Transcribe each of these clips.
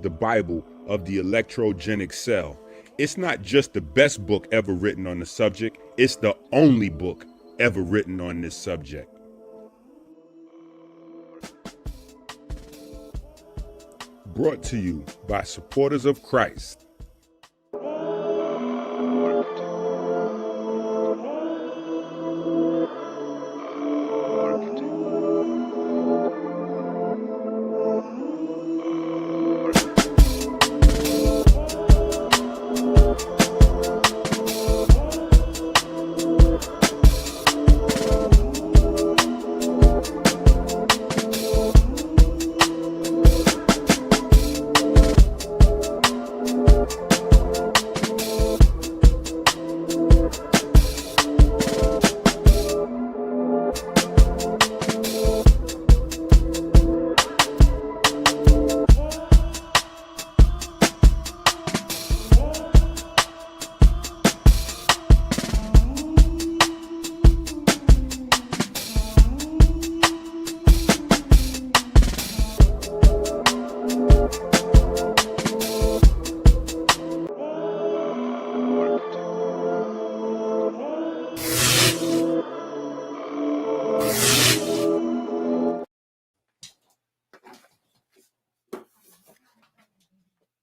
The Bible of the electrogenic cell. It's not just the best book ever written on the subject, it's the only book ever written on this subject. Brought to you by supporters of Christ.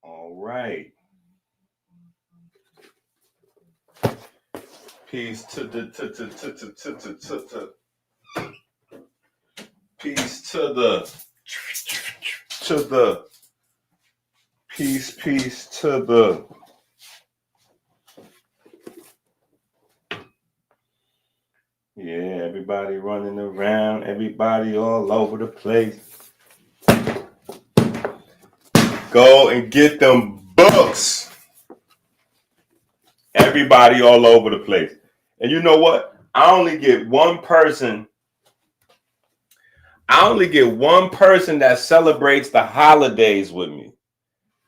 All right. Peace to the peace to the peace to the everybody running around, everybody all over the place. Go and get them books. Everybody all over the place. And you know what? I only get one person that celebrates the holidays with me.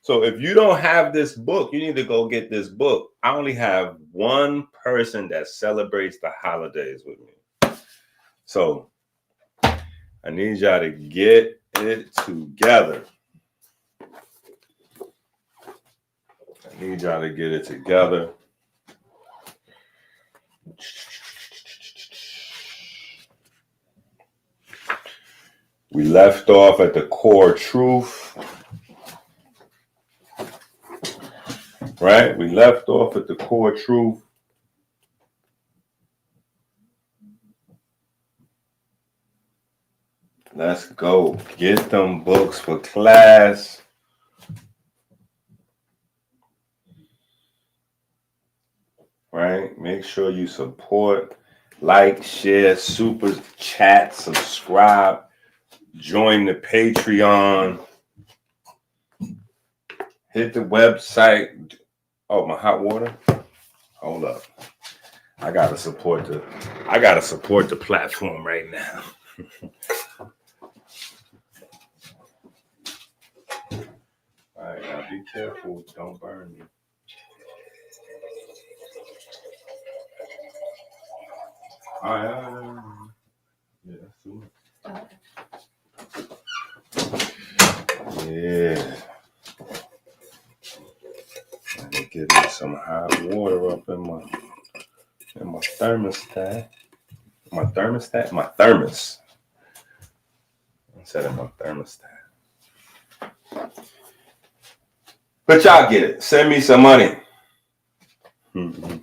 So if you don't have this book, you need to go get this book. I only have one person that celebrates the holidays with me. So I need y'all to get it together. We left off at the core truth. Right? We left off at the core truth. Let's go. Get them books for class. Right? Make sure you support, like, share, super chat, subscribe, join the Patreon, hit the website. Oh, my hot water. Hold up. I gotta support the platform right now. All right, now be careful. Don't burn me. All right. Yeah, that's too much. Yeah. Let me get me some hot water up in my thermostat. My thermos. Instead of my thermostat. But y'all get it. Send me some money. Mm-hmm.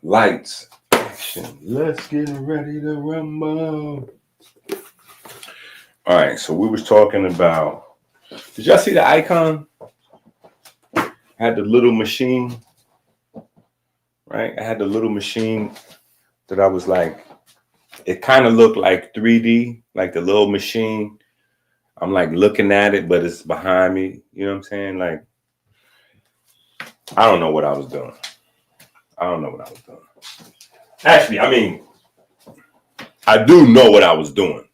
Lights, action. Let's get ready to rumble. All right, so we was talking about, did y'all see the icon? I had the little machine, right? I had the little machine that I was like, it kind of looked like 3D, like the little machine. I'm like looking at it, but it's behind me. You know what I'm saying? Like, I don't know what I was doing. Actually, I mean, I do know what I was doing.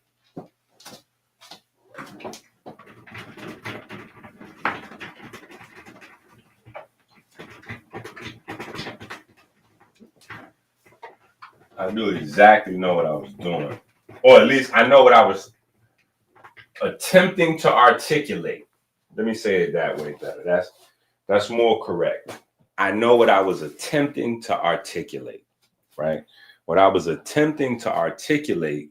I knew exactly know what I was doing. Or at least I know what I was attempting to articulate. Let me say it that way better. That's more correct. I know what I was attempting to articulate, right? What I was attempting to articulate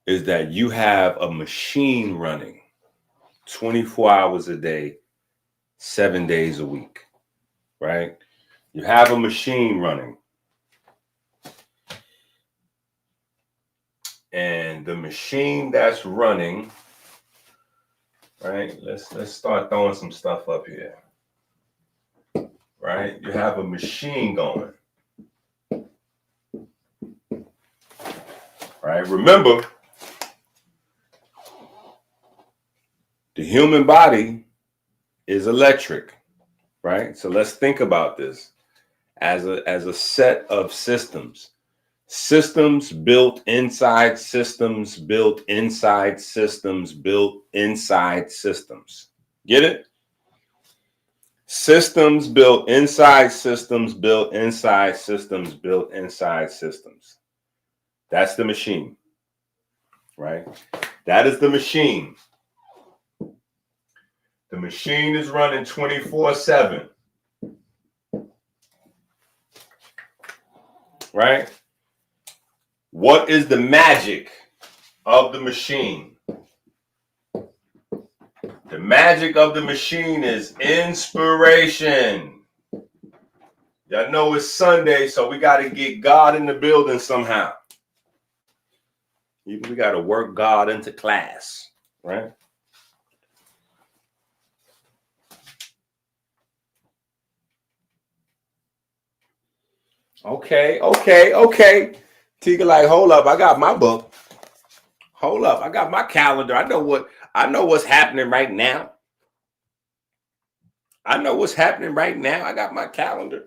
is that you have a machine running 24 hours a day, 7 days a week, right? You have a machine running. And the machine that's running, right? Let's start throwing some stuff up here. Right? You have a machine going. Right? Remember, the human body is electric, right? So let's think about this as a set of systems. Systems built inside systems, built inside systems, built inside systems. Get it? Systems built inside systems, built inside systems, built inside systems. That's the machine, right? That is the machine. The machine is running 24/7, right? What is the magic of the machine? The magic of the machine is inspiration. Y'all know it's Sunday, so we got to get God in the building somehow. We got to work God into class, right? Okay. Tika, like, hold up, I got my book. Hold up, I got my calendar. I know what's happening right now. I know what's happening right now. I got my calendar.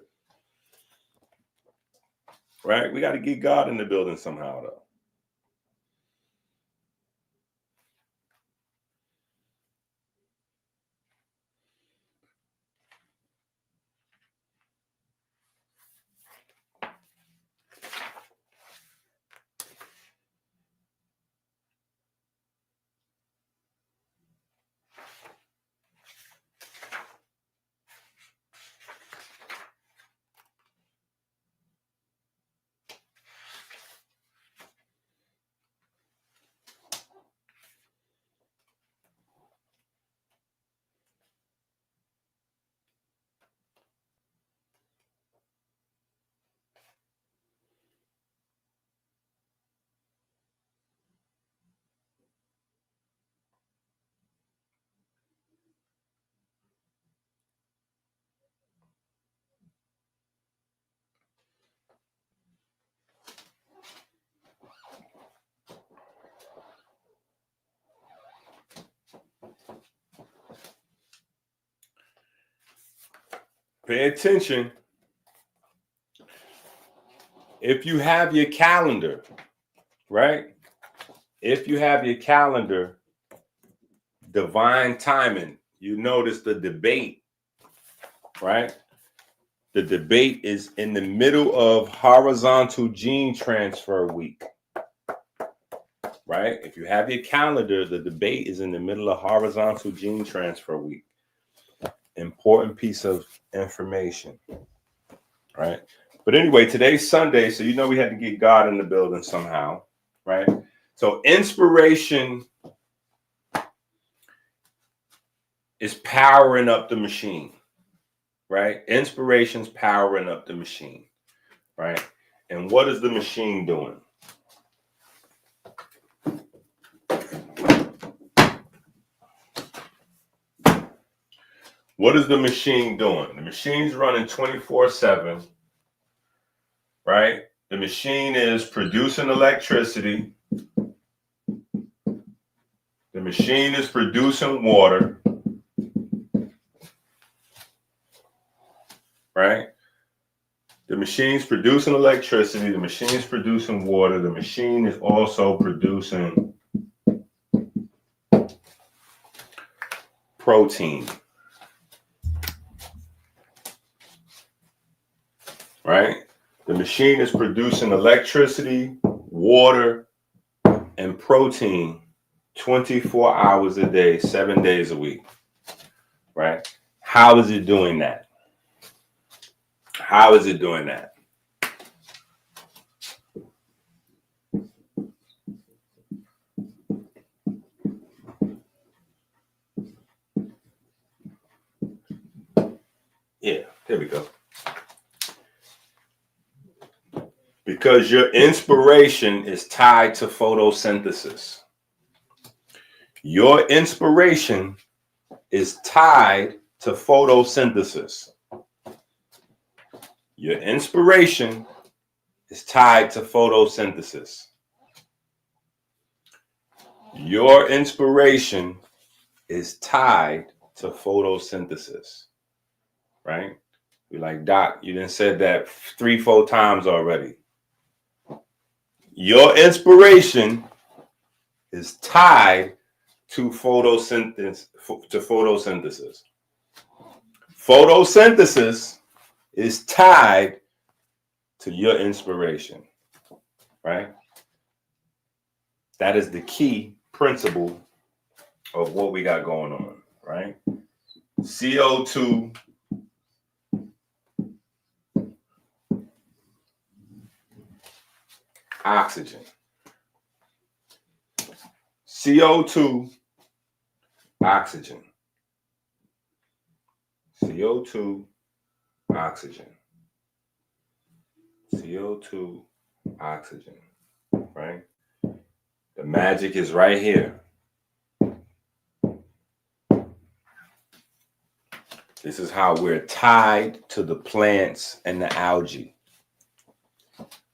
Right? We got to get God in the building somehow, though. Pay attention. If you have your calendar, right? If you have your calendar, divine timing, you notice the debate, right? The debate is in the middle of horizontal gene transfer week, right? If you have your calendar, the debate is in the middle of horizontal gene transfer week. Important piece of information, right? But anyway, today's Sunday, so you know we had to get God in the building somehow, right? So inspiration is powering up the machine, right? Inspiration's powering up the machine, right? And what is the machine doing? What is the machine doing? The machine's running 24/7, right? The machine is producing electricity. The machine is producing water, right? The machine's producing electricity. The machine's producing water. The machine is also producing protein, right? The machine is producing electricity, water, and protein 24 hours a day, 7 days a week, right? How is it doing that? How is it doing that? Yeah, there we go. Because your inspiration is tied to photosynthesis. Your inspiration is tied to photosynthesis. Your inspiration is tied to photosynthesis. Your inspiration is tied to photosynthesis, right? You're like, Doc, you done said that 3-4 times already. Your inspiration is tied to photosynthesis. Photosynthesis is tied to your inspiration, right? That is the key principle of what we got going on, right? CO2 oxygen. CO2 oxygen. CO2 oxygen. CO2 oxygen, right? The magic is right here. This is how we're tied to the plants and the algae.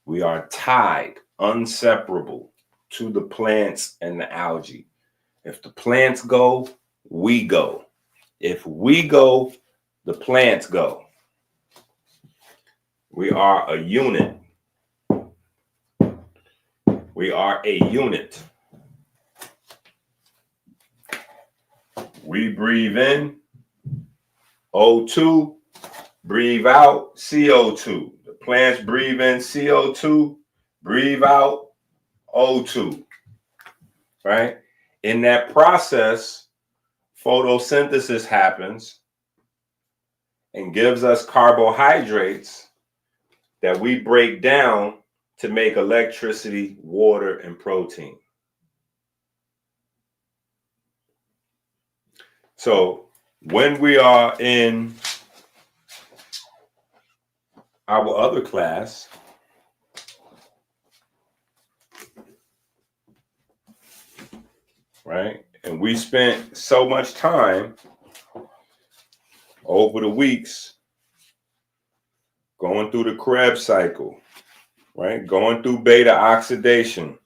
We are tied, inseparable, to the plants and the algae. If the plants go, we go. If we go, the plants go. We are a unit. We are a unit. We breathe in O2, breathe out CO2. The plants breathe in CO2, breathe out O2, right? In that process, photosynthesis happens and gives us carbohydrates that we break down to make electricity, water, and protein. So when we are in our other class, right, and we spent so much time over the weeks going through the Krebs cycle, right, going through beta oxidation,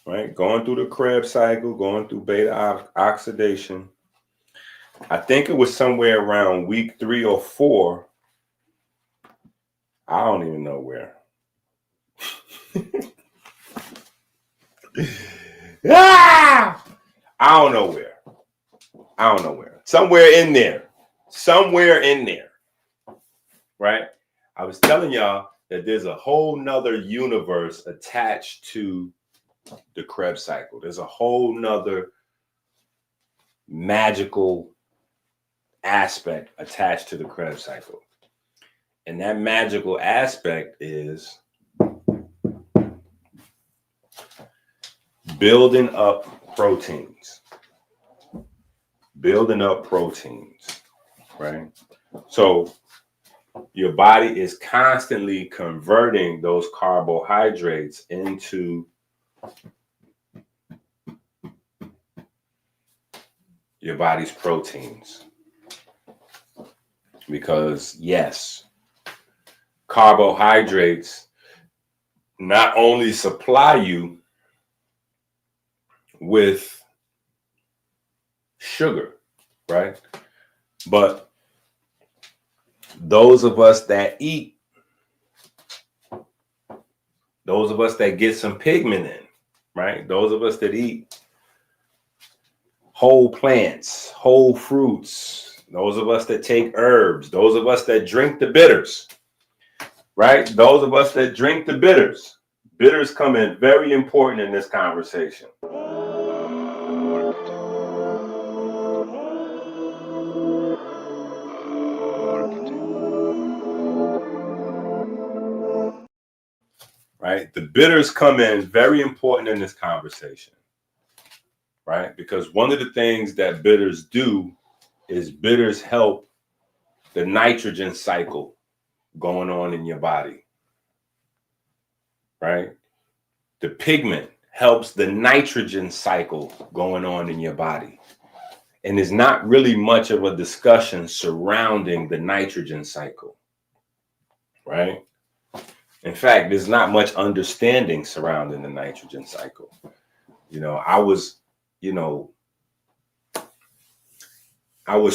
right, going through the Krebs cycle, going through beta oxidation. I think it was somewhere around week 3 or 4. I don't even know where. I don't know where. I don't know where. Somewhere in there. Somewhere in there. Right? I was telling y'all that there's a whole nother universe attached to the Krebs cycle. There's a whole nother magical aspect attached to the Krebs cycle. And that magical aspect is building up proteins. Building up proteins, right? So your body is constantly converting those carbohydrates into your body's proteins. Because yes, carbohydrates not only supply you with sugar, right? But those of us that eat, those of us that get some pigment in, right? Those of us that eat whole plants, whole fruits, those of us that take herbs, those of us that drink the bitters, right? Those of us that drink the bitters. Bitters come in very important in this conversation. Right? The bitters come in very important in this conversation, right? Because one of the things that bitters do is bitters help the nitrogen cycle going on in your body, right? The pigment helps the nitrogen cycle going on in your body. And there's not really much of a discussion surrounding the nitrogen cycle, right? In fact, there's not much understanding surrounding the nitrogen cycle. I was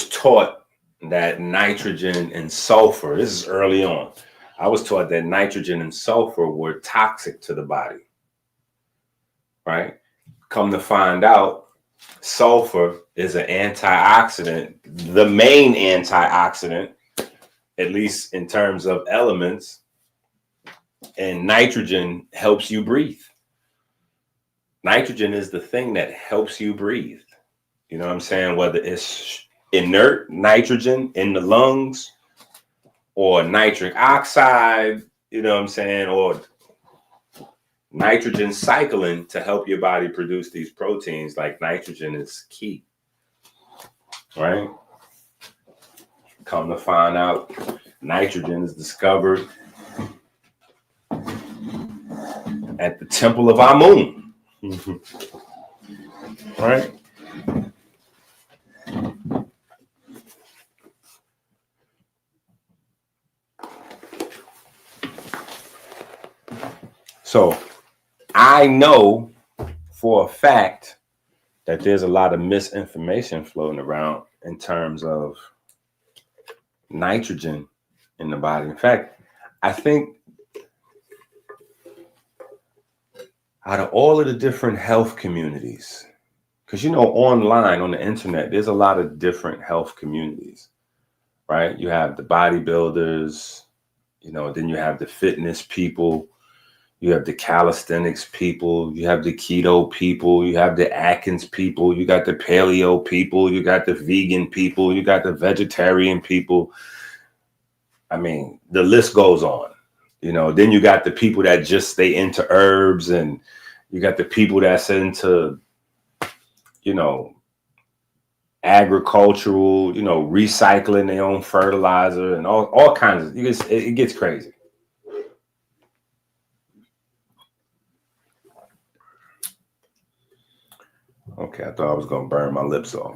taught that nitrogen and sulfur, this is early on, I was taught that nitrogen and sulfur were toxic to the body, right? Come to find out, sulfur is an antioxidant, the main antioxidant, at least in terms of elements, and nitrogen helps you breathe. Nitrogen is the thing that helps you breathe. You know what I'm saying? Whether it's inert nitrogen in the lungs or nitric oxide, you know what I'm saying? Or nitrogen cycling to help your body produce these proteins, like nitrogen is key, right? Come to find out, nitrogen is discovered at the temple of Amun, right? So I know for a fact that there's a lot of misinformation floating around in terms of nitrogen in the body. In fact, I think out of all of the different health communities, because online on the internet, there's a lot of different health communities, right? You have the bodybuilders, then you have the fitness people, you have the calisthenics people, you have the keto people, you have the Atkins people, you got the paleo people, you got the vegan people, you got the vegetarian people. I mean, the list goes on. Then you got the people that just stay into herbs, and you got the people that's into, agricultural, recycling their own fertilizer and all kinds of, it gets crazy. Okay, I thought I was going to burn my lips off.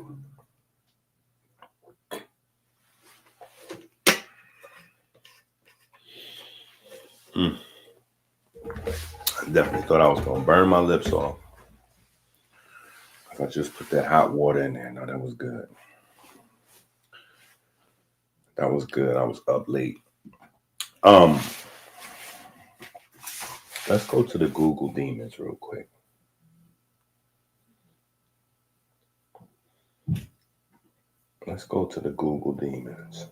I definitely thought I was going to burn my lips off. I just put that hot water in there. No, that was good. That was good. I was up late. Let's go to the Google Demons real quick. Let's go to the Google Demons.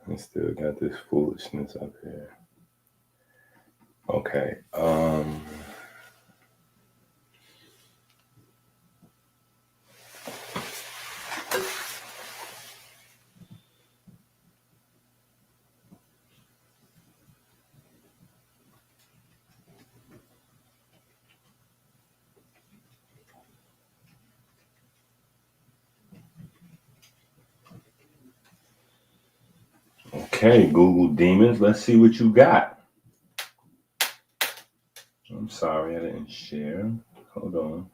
I still got this foolishness up here. Okay. Okay, Google Demons. Let's see what you got. I'm sorry I didn't share. Hold on.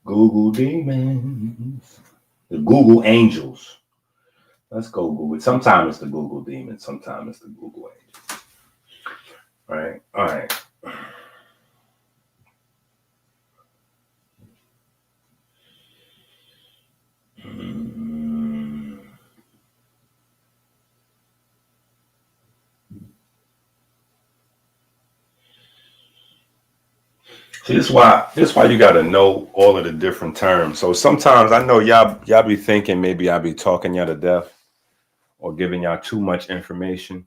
Google Demons. The Google Angels. Let's go Google. Sometimes it's the Google Demons. Sometimes it's the Google Angels. All right. All right. See, this why you got to know all of the different terms. So sometimes I know y'all be thinking maybe I be talking y'all to death or giving y'all too much information.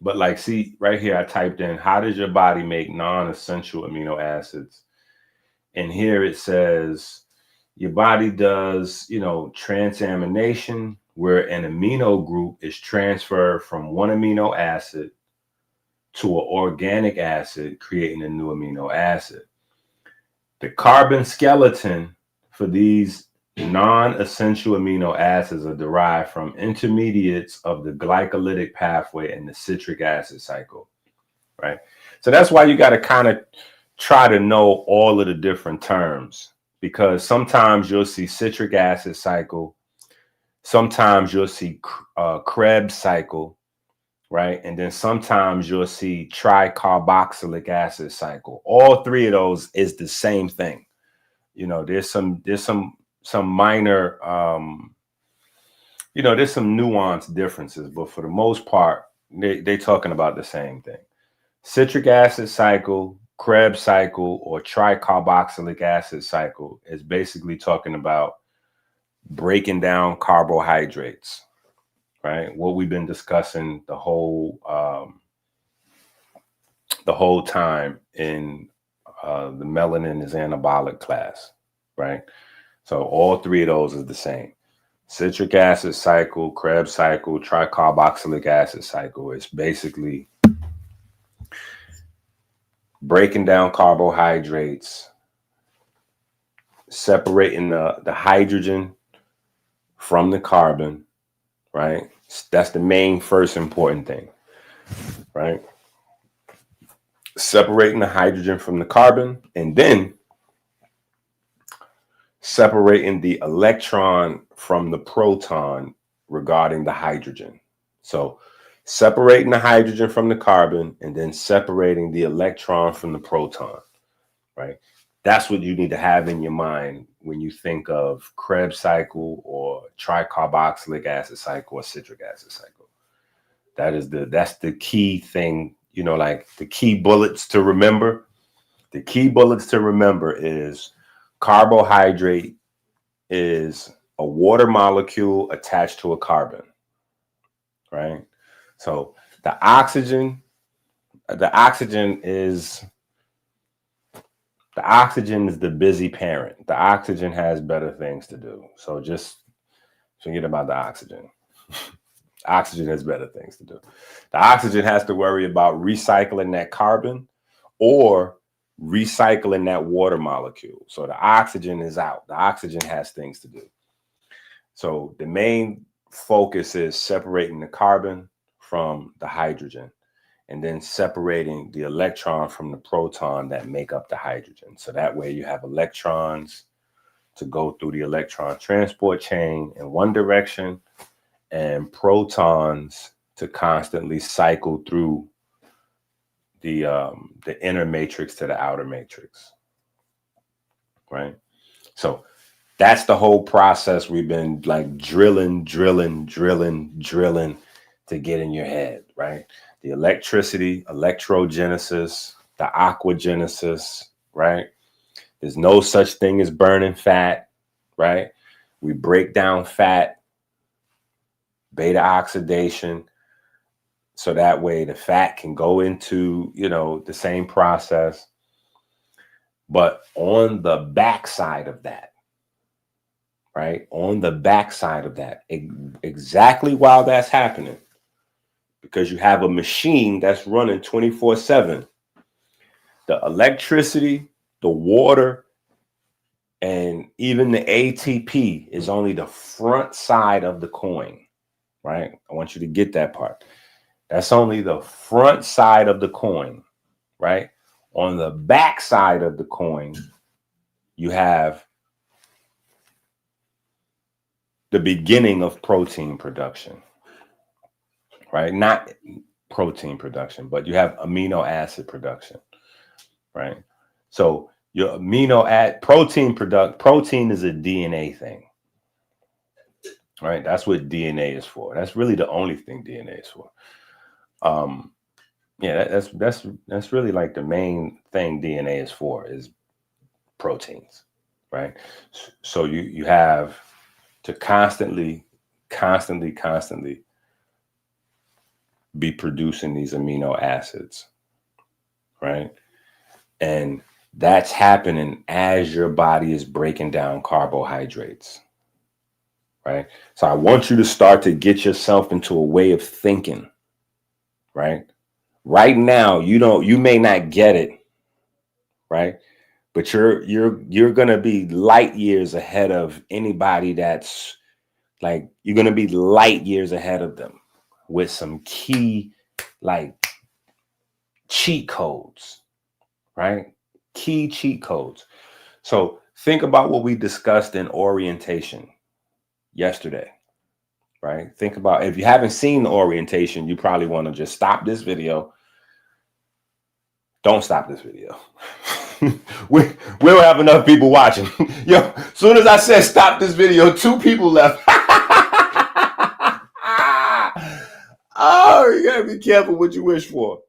But like, see, right here, I typed in, how does your body make non-essential amino acids? And here it says your body does, transamination, where an amino group is transferred from one amino acid to an organic acid, creating a new amino acid. The carbon skeleton for these non-essential amino acids are derived from intermediates of the glycolytic pathway and the citric acid cycle, right? So that's why you got to kind of try to know all of the different terms, because sometimes you'll see citric acid cycle, sometimes you'll see Krebs cycle, right? And then sometimes you'll see tricarboxylic acid cycle. All three of those is the same thing. There's some minor, there's some nuanced differences, but for the most part, they talking about the same thing. Citric acid cycle, Krebs cycle, or tricarboxylic acid cycle is basically talking about breaking down carbohydrates, right? What we've been discussing the whole time in the melanin is anabolic class, right? So all three of those is the same. Citric acid cycle, Krebs cycle, tricarboxylic acid cycle. It's basically breaking down carbohydrates, separating the hydrogen from the carbon, right? That's the main first important thing, right? Separating the hydrogen from the carbon, and then separating the electron from the proton regarding the hydrogen. So separating the hydrogen from the carbon and then separating the electron from the proton, right? That's what you need to have in your mind when you think of Krebs cycle or tricarboxylic acid cycle or citric acid cycle. That's the key thing, like the key bullets to remember. The key bullets to remember is carbohydrate is a water molecule attached to a carbon, right? So the oxygen is the busy parent. The oxygen has better things to do. So just forget about the oxygen. Oxygen has better things to do. The oxygen has to worry about recycling that carbon or recycling that water molecule. So the oxygen is out. The oxygen has things to do. So the main focus is separating the carbon from the hydrogen and then separating the electron from the proton that make up the hydrogen. So that way you have electrons to go through the electron transport chain in one direction and protons to constantly cycle through the inner matrix to the outer matrix, right? So that's the whole process we've been like drilling to get in your head, right? The electricity, electrogenesis, the aquagenesis, right? There's no such thing as burning fat, right? We break down fat, beta oxidation, so that way the fat can go into, the same process. But on the backside of that, right? On the backside of that, exactly while that's happening, because you have a machine that's running 24/7, the electricity, the water, and even the ATP is only the front side of the coin, right? I want you to get that part. That's only the front side of the coin, right? On the back side of the coin, you have the beginning of protein production, right? Not protein production, but you have amino acid production, right? So your protein is a DNA thing, right? That's what DNA is for. That's really the only thing DNA is for. Yeah, that's really like the main thing DNA is for, is proteins, right? So you have to constantly be producing these amino acids, right? And that's happening as your body is breaking down carbohydrates, right? So I want you to start to get yourself into a way of thinking, right? Right now, you may not get it, right? But you're gonna be light years ahead of anybody that's like, you're gonna be light years ahead of them with some key like cheat codes, right? Key cheat codes. So think about what we discussed in orientation yesterday, right? Think about, if you haven't seen the orientation, you probably want to just stop this video. Don't stop this video. we don't have enough people watching. Yo, as soon as I said stop this video, 2 people left. Oh, you gotta be careful what you wish for.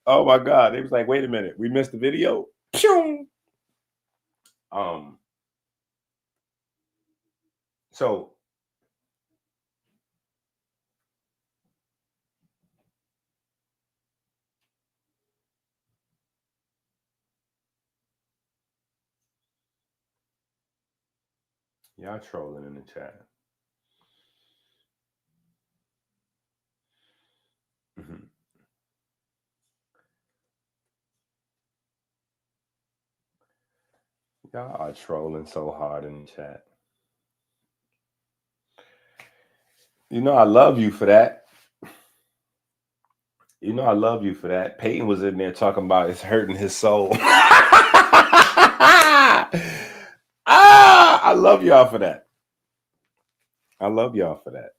Oh my God. They was like, wait a minute, we missed the video. So y'all trolling in the chat. Mhm. Y'all are trolling so hard in the chat. You know I love you for that. You know I love you for that. Peyton was in there talking about it's hurting his soul. I love y'all for that. I love y'all for that.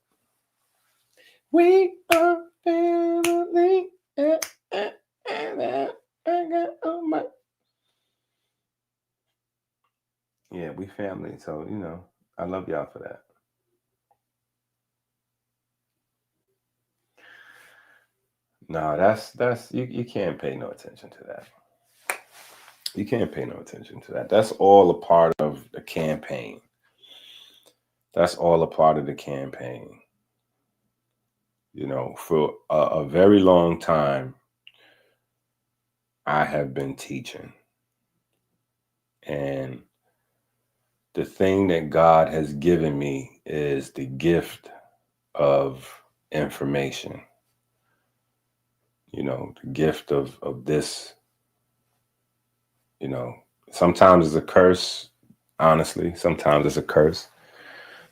We are family. Yeah, we family. So, you know, I love y'all for that. No, that's you can't pay no attention to that. You can't pay no attention to that. That's all a part of the campaign. That's all a part of the campaign. You know, for a very long time, I have been teaching. And the thing that God has given me is the gift of information. You know, the gift of this, you know, sometimes it's a curse, honestly. Sometimes it's a curse.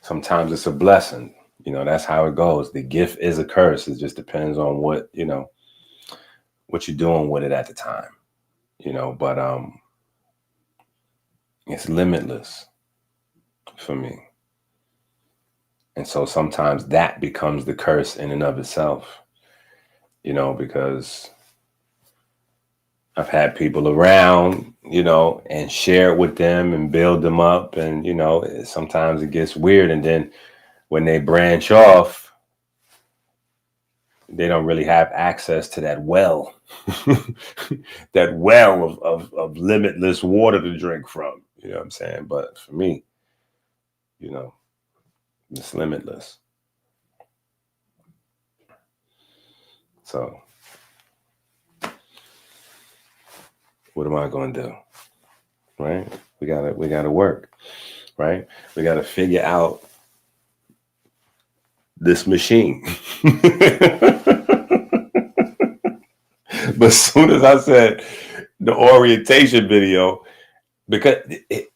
Sometimes it's a blessing. You know, that's how it goes. The gift is a curse. It just depends on what, you know, what you're doing with it at the time. You know, but it's limitless for me. And so sometimes that becomes the curse in and of itself, you know, because I've had people around, you know, and share it with them and build them up. And, you know, sometimes it gets weird. And then when they branch off, they don't really have access to that well, that well of limitless water to drink from. You know what I'm saying? But for me, you know, it's limitless. So what am I going to do? Right? We gotta work. Right? We gotta figure out this machine. But as soon as I said the orientation video, because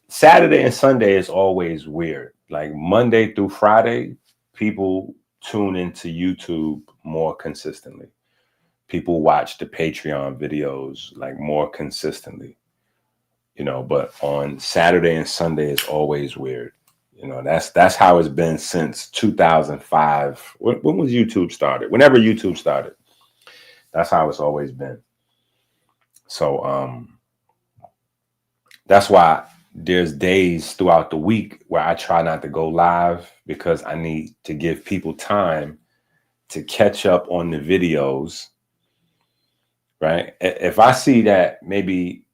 Saturday and Sunday is always weird. Like Monday through Friday, people tune into YouTube more consistently. People watch the Patreon videos like more consistently, you know, but on Saturday and Sunday is always weird. You know, that's how it's been since 2005. When was YouTube started? Whenever YouTube started, that's how it's always been. So that's why there's days throughout the week where I try not to go live because I need to give people time to catch up on the videos right? If I see that maybe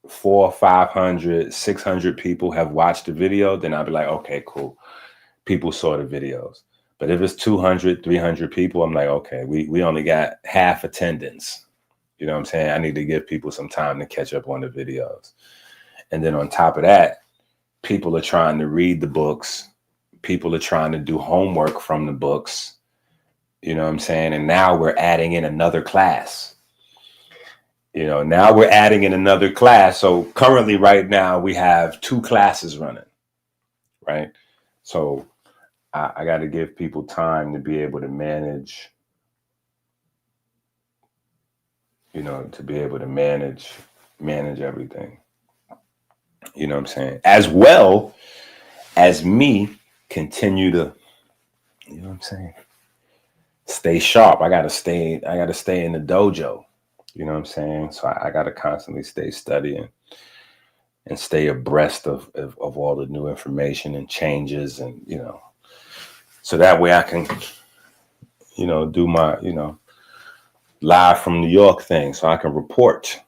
400, 500, 600 people have watched the video, then I'll be like, okay, cool. People saw the videos. But if it's 200, 300 people, I'm like, okay, we only got half attendance. You know what I'm saying? I need to give people some time to catch up on the videos. And then on top of that, people are trying to read the books. People are trying to do homework from the books. You know what I'm saying? And now we're adding in another class. You know, now we're adding in another class. So currently right now we have 2 classes running, right? So I got to give people time to be able to manage, you know, to be able to manage everything. You know what I'm saying? As well as me continue to, you know what I'm saying, stay sharp. I gotta stay in the dojo. You know what I'm saying? So I gotta constantly stay studying and stay abreast of all the new information and changes, and you know, so that way I can, you know, do my, you know, live from New York thing, so I can report.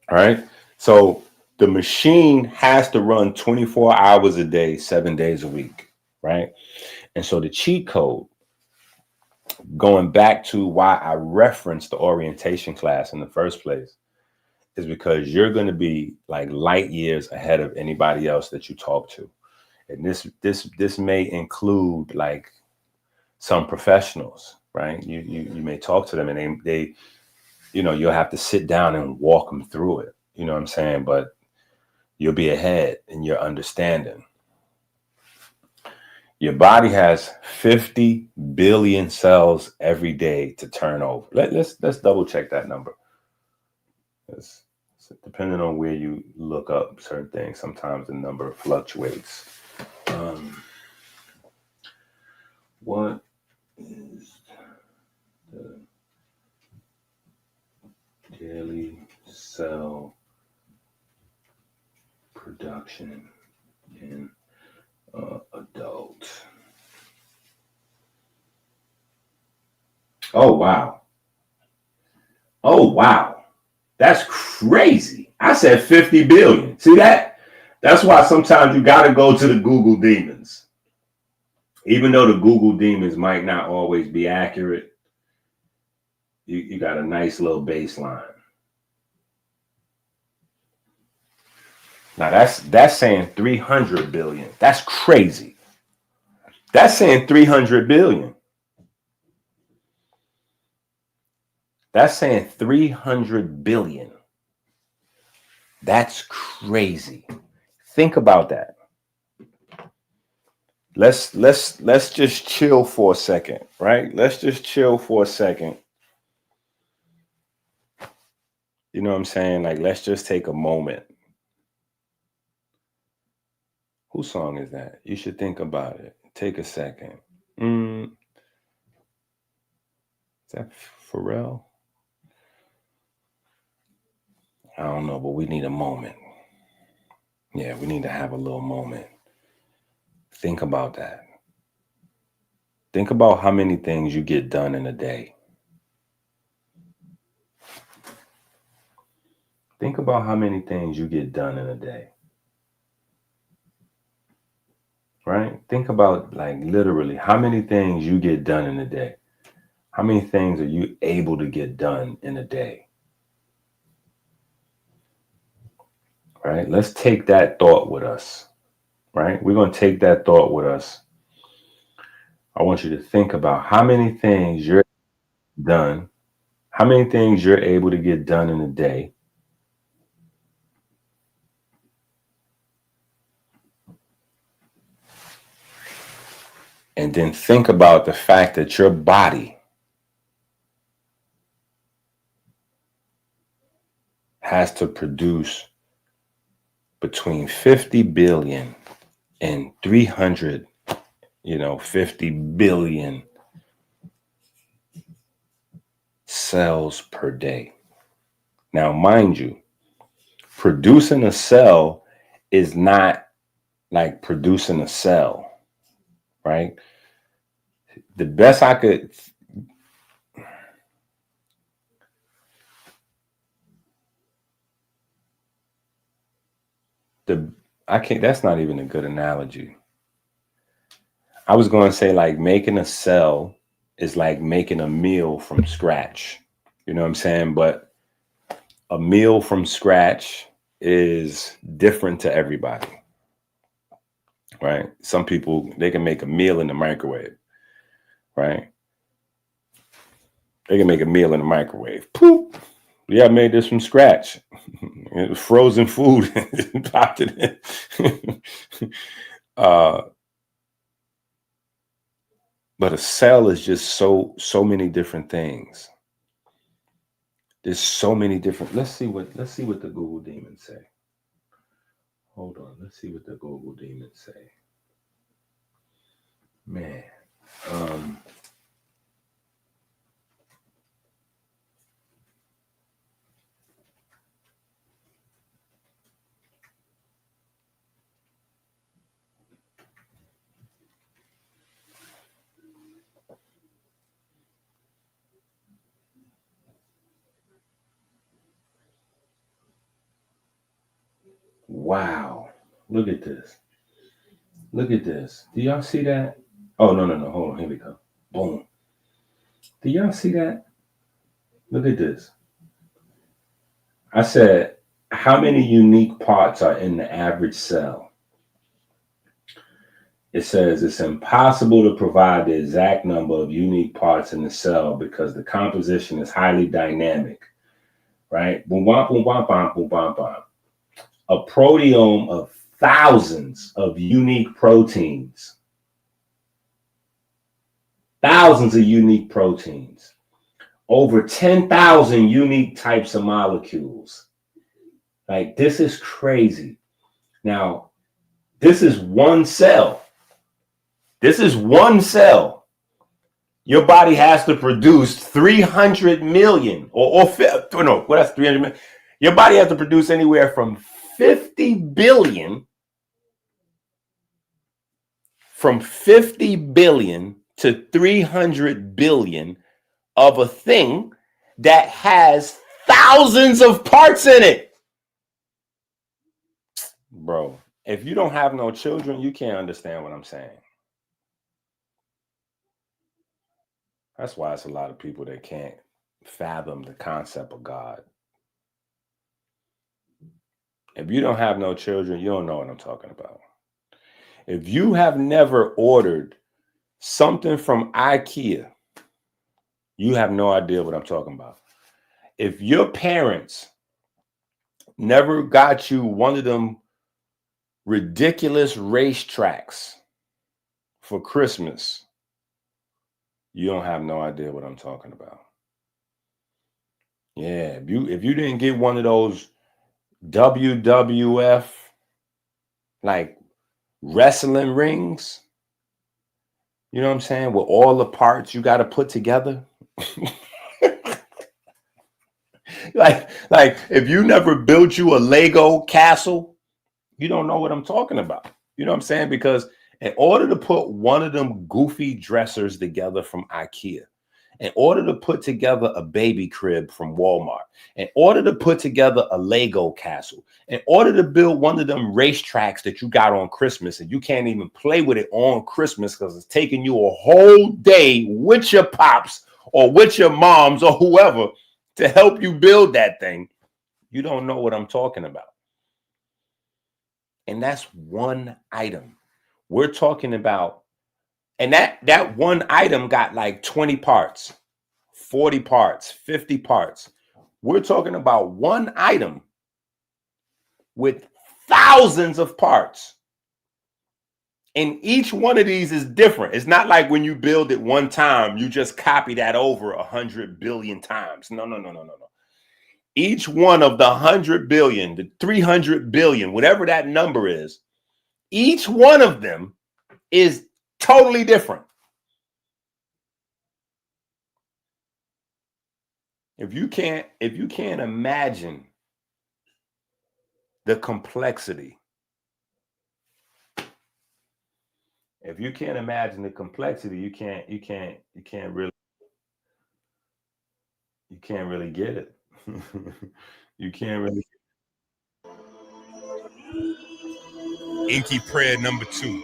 All right. So the machine has to run 24 hours a day, 7 days a week, right? And so the cheat code, going back to why I referenced the orientation class in the first place, is because you're going to be like light years ahead of anybody else that you talk to. And this may include like some professionals, right? You may talk to them and they you know, you'll have to sit down and walk them through it. You know what I'm saying? But you'll be ahead in your understanding. Your body has 50 billion cells every day to turn over. Let's double check that number. It's depending on where you look up certain things, sometimes the number fluctuates. What is the daily cell production in adult? Oh wow. Oh wow. That's crazy. I said 50 billion. See that? That's why sometimes you got to go to the Google demons. Even though the Google demons might not always be accurate, you got a nice little baseline. Now that's saying 300 billion. That's crazy. That's saying 300 billion. That's saying 300 billion. That's crazy. Think about that. Let's just chill for a second, right? Let's just chill for a second. You know what I'm saying? Like, let's just take a moment. Whose song is that? You should think about it. Take a second. Is that Pharrell? I don't know, but we need a moment. Yeah, we need to have a little moment. Think about that. Think about how many things you get done in a day. Think about how many things you get done in a day. Right? Think about, like, literally how many things you get done in a day. How many things are you able to get done in a day? Right? Let's take that thought with us. Right? We're going to take that thought with us. I want you to think about how many things you're done, how many things you're able to get done in a day. And then think about the fact that your body has to produce between 50 billion and 300, 50 billion cells per day. Now, mind you, producing a cell is not like producing a cell, right? The best I could, that's not even a good analogy. I was going to say like making a cell is like making a meal from scratch. You know what I'm saying? But a meal from scratch is different to everybody, right? Some people, they can make a meal in the microwave, right? They can make a meal in the microwave. Poop. Yeah, I made this from scratch. It was frozen food. Popped it in. But a cell is just so many different things. There's so many different. Let's see what the Google demons say. Hold on. Let's see what the Google demons say. Man. Wow. Look at this. Look at this. Do y'all see that? Oh, no. Hold on. Here we go. Boom. Do y'all see that? Look at this. I said, how many unique parts are in the average cell? It says it's impossible to provide the exact number of unique parts in the cell because the composition is highly dynamic, right? Boom, bam, boom, bam, bam, boom, bam, bam. A proteome of thousands of unique proteins. Thousands of unique proteins. Over 10,000 unique types of molecules. Like, this is crazy. Now, this is one cell. This is one cell. Your body has to produce 300 million no, what that's 300 million. Your body has to produce anywhere from 50 billion to 300 billion of a thing that has thousands of parts in it. Bro, if you don't have no children, you can't understand what I'm saying. That's why it's a lot of people that can't fathom the concept of God. If you don't have no children, you don't know what I'm talking about. If you have never ordered something from IKEA, you have no idea what I'm talking about. If your parents never got you one of them ridiculous racetracks for Christmas, you don't have no idea what I'm talking about. Yeah, if you didn't get one of those WWF like wrestling rings, you know what I'm saying, with all the parts you got to put together. like if you never built you a Lego castle, you don't know what I'm talking about. You know what I'm saying? Because in order to put one of them goofy dressers together from IKEA, in order to put together a baby crib from Walmart, in order to put together a Lego castle, in order to build one of them racetracks that you got on Christmas and you can't even play with it on Christmas because it's taking you a whole day with your pops or with your moms or whoever to help you build that thing, you don't know what I'm talking about. And that's one item. We're talking about, and that one item got like 20 parts, 40 parts, 50 parts. We're talking about one item with thousands of parts. And each one of these is different. It's not like when you build it one time, you just copy that over 100 billion times. No. Each one of the 100 billion, the 300 billion, whatever that number is, each one of them is totally different. If you can't imagine the complexity, if you can't imagine the complexity, you can't really get it. You can't really. Inky prayer number 2.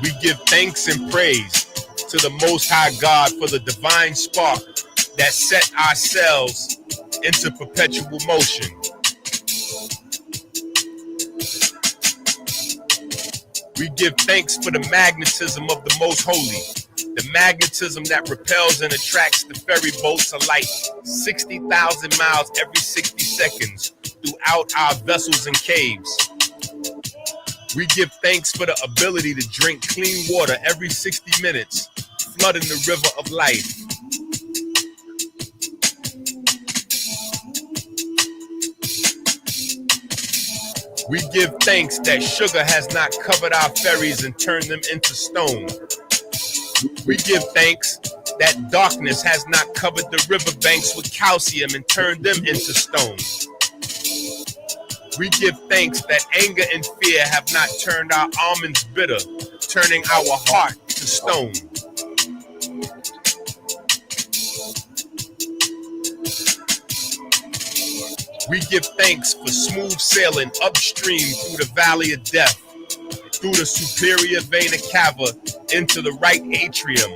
We give thanks and praise to the Most High God for the divine spark that set ourselves into perpetual motion. We give thanks for the magnetism of the Most Holy, the magnetism that repels and attracts the ferry boats of light 60,000 miles every 60 seconds throughout our vessels and caves. We give thanks for the ability to drink clean water every 60 minutes, flooding the river of life. We give thanks that sugar has not covered our ferries and turned them into stone. We give thanks that darkness has not covered the riverbanks with calcium and turned them into stone. We give thanks that anger and fear have not turned our almonds bitter, turning our heart to stone. We give thanks for smooth sailing upstream through the valley of death, through the superior vena cava into the right atrium.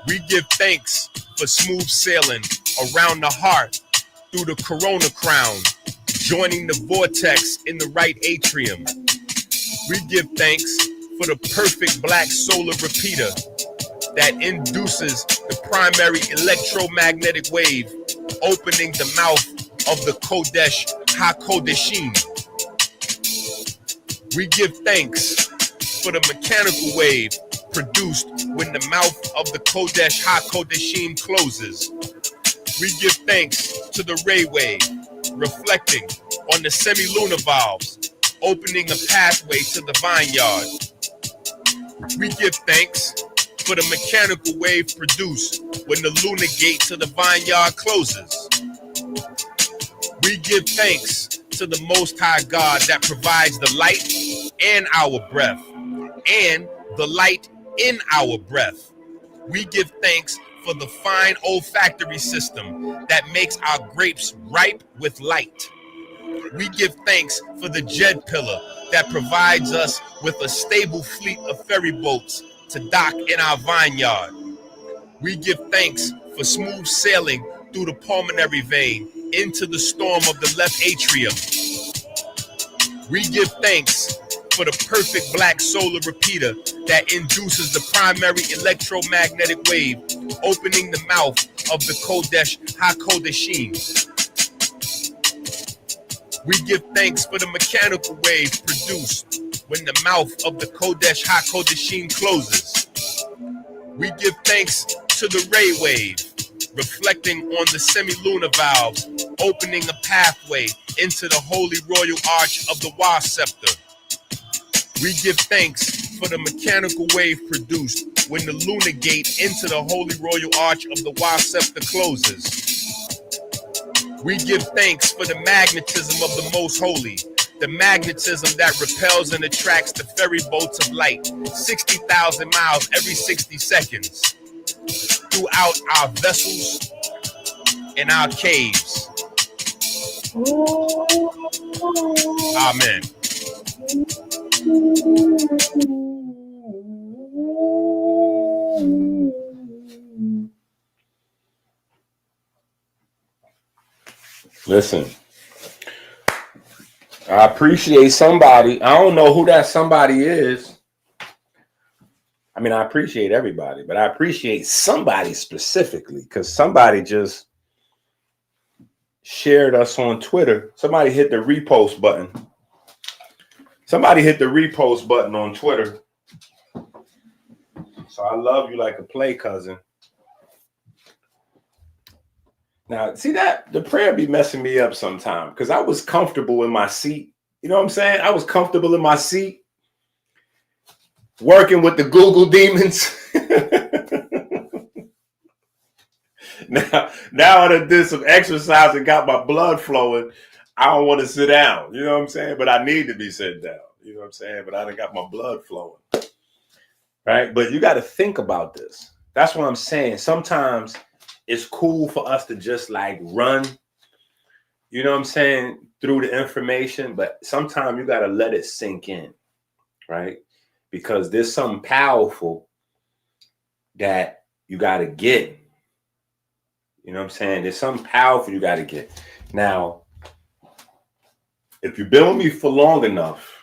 We give thanks for smooth sailing around the heart through the corona crown, joining the vortex in the right atrium. We give thanks for the perfect black solar repeater that induces the primary electromagnetic wave, opening the mouth of the Kodesh HaKodeshim. We give thanks for the mechanical wave produced when the mouth of the Kodesh HaKodeshim closes. We give thanks to the ray wave, reflecting on the semi-lunar valves, opening a pathway to the vineyard. We give thanks for the mechanical wave produced when the lunar gate to the vineyard closes. We give thanks to the Most High God that provides the light and our breath, and the light in our breath. We give thanks for the fine olfactory system that makes our grapes ripe with light. We give thanks for the Jed pillar that provides us with a stable fleet of ferry boats to dock in our vineyard. We give thanks for smooth sailing through the pulmonary vein into the storm of the left atrium. We give thanks for the perfect black solar repeater that induces the primary electromagnetic wave, opening the mouth of the Kodesh HaKodeshim. We give thanks for the mechanical wave produced when the mouth of the Kodesh HaKodeshim closes. We give thanks to the ray wave, reflecting on the semi-lunar valves, opening a pathway into the holy royal arch of the Wa scepter. We give thanks for the mechanical wave produced when the lunar gate into the holy royal arch of the Wa scepter closes. We give thanks for the magnetism of the Most Holy, the magnetism that repels and attracts the ferry boats of light 60,000 miles every 60 seconds throughout our vessels and our caves. Amen. Listen, I appreciate somebody. I don't know who that somebody is. I mean, I appreciate everybody, but I appreciate somebody specifically because somebody just shared us on Twitter. Somebody hit the repost button. Somebody hit the repost button on Twitter. So I love you like a play cousin. Now, see that the prayer be messing me up sometime because I was comfortable in my seat. You know what I'm saying? I was comfortable in my seat working with the Google demons. now I did some exercise and got my blood flowing. I don't want to sit down. You know what I'm saying? But I need to be sitting down. You know what I'm saying? But I done got my blood flowing. right? But you got to think about this. That's what I'm saying. Sometimes it's cool for us to just like run, you know what I'm saying, through the information, but sometimes you got to let it sink in, right? Because there's something powerful that you got to get. You know what I'm saying? There's something powerful you got to get. Now, if you've been with me for long enough,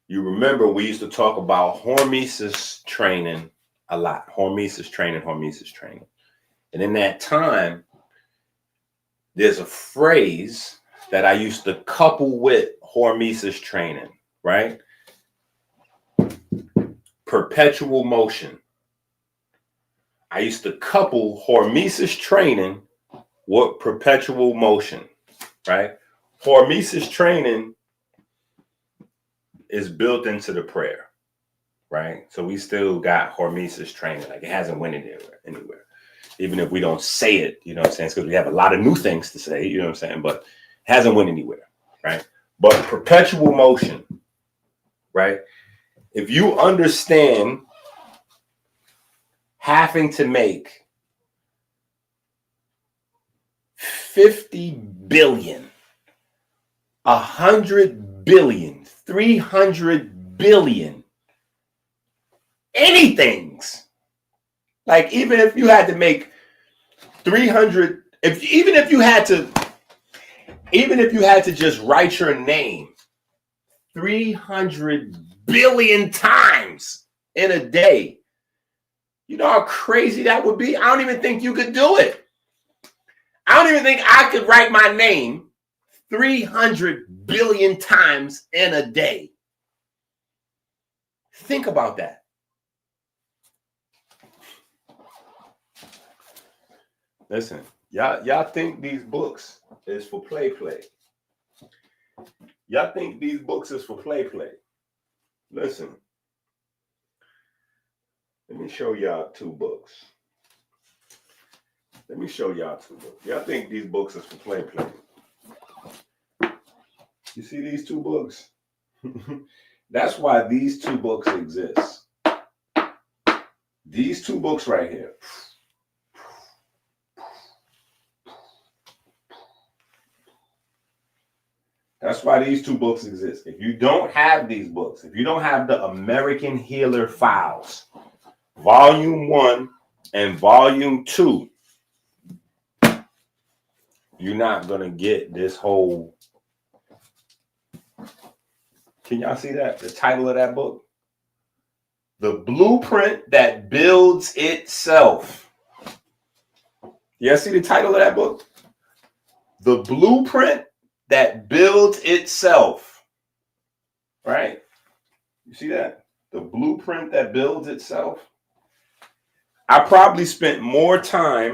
you remember we used to talk about hormesis training a lot. Hormesis training. And in that time, there's a phrase that I used to couple with hormesis training, right? Perpetual motion. I used to couple hormesis training with perpetual motion, right? Hormesis training is built into the prayer, right? So we still got hormesis training. Like it hasn't went anywhere. Even if we don't say it, you know what I'm saying? It's because we have a lot of new things to say, you know what I'm saying? But it hasn't went anywhere, right? But perpetual motion, right? If you understand having to make 50 billion, 100 billion, 300 billion, anythings. Like even if you had to make 300, even if you had to just write your name 300 billion times in a day, you know how crazy that would be? I don't even think you could do it. I don't even think I could write my name 300 billion times in a day. Think about that. Listen, y'all think these books is for play. Y'all think these books is for play. Listen, let me show y'all two books. Y'all think these books is for play. You see these two books? That's why these two books exist. These two books right here. That's why these two books exist. If you don't have these books, if you don't have the American Healer Files, Volume 1 and Volume 2, you're not going to get this whole... Can y'all see that? The title of that book? The Blueprint That Builds Itself. Y'all see the title of that book? The Blueprint That Builds Itself. Right? You see that? The Blueprint That Builds Itself. I probably spent more time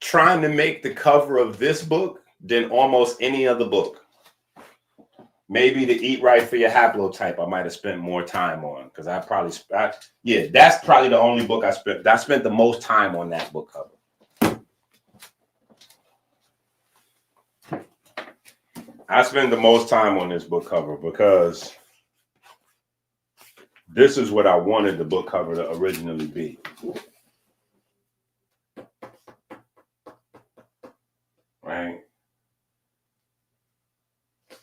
trying to make the cover of this book than almost any other book. Maybe the Eat Right for Your Haplotype, I might have spent more time on, because that's probably the only book I spent. I spent the most time on that book cover. I spent the most time on this book cover because this is what I wanted the book cover to originally be. Right?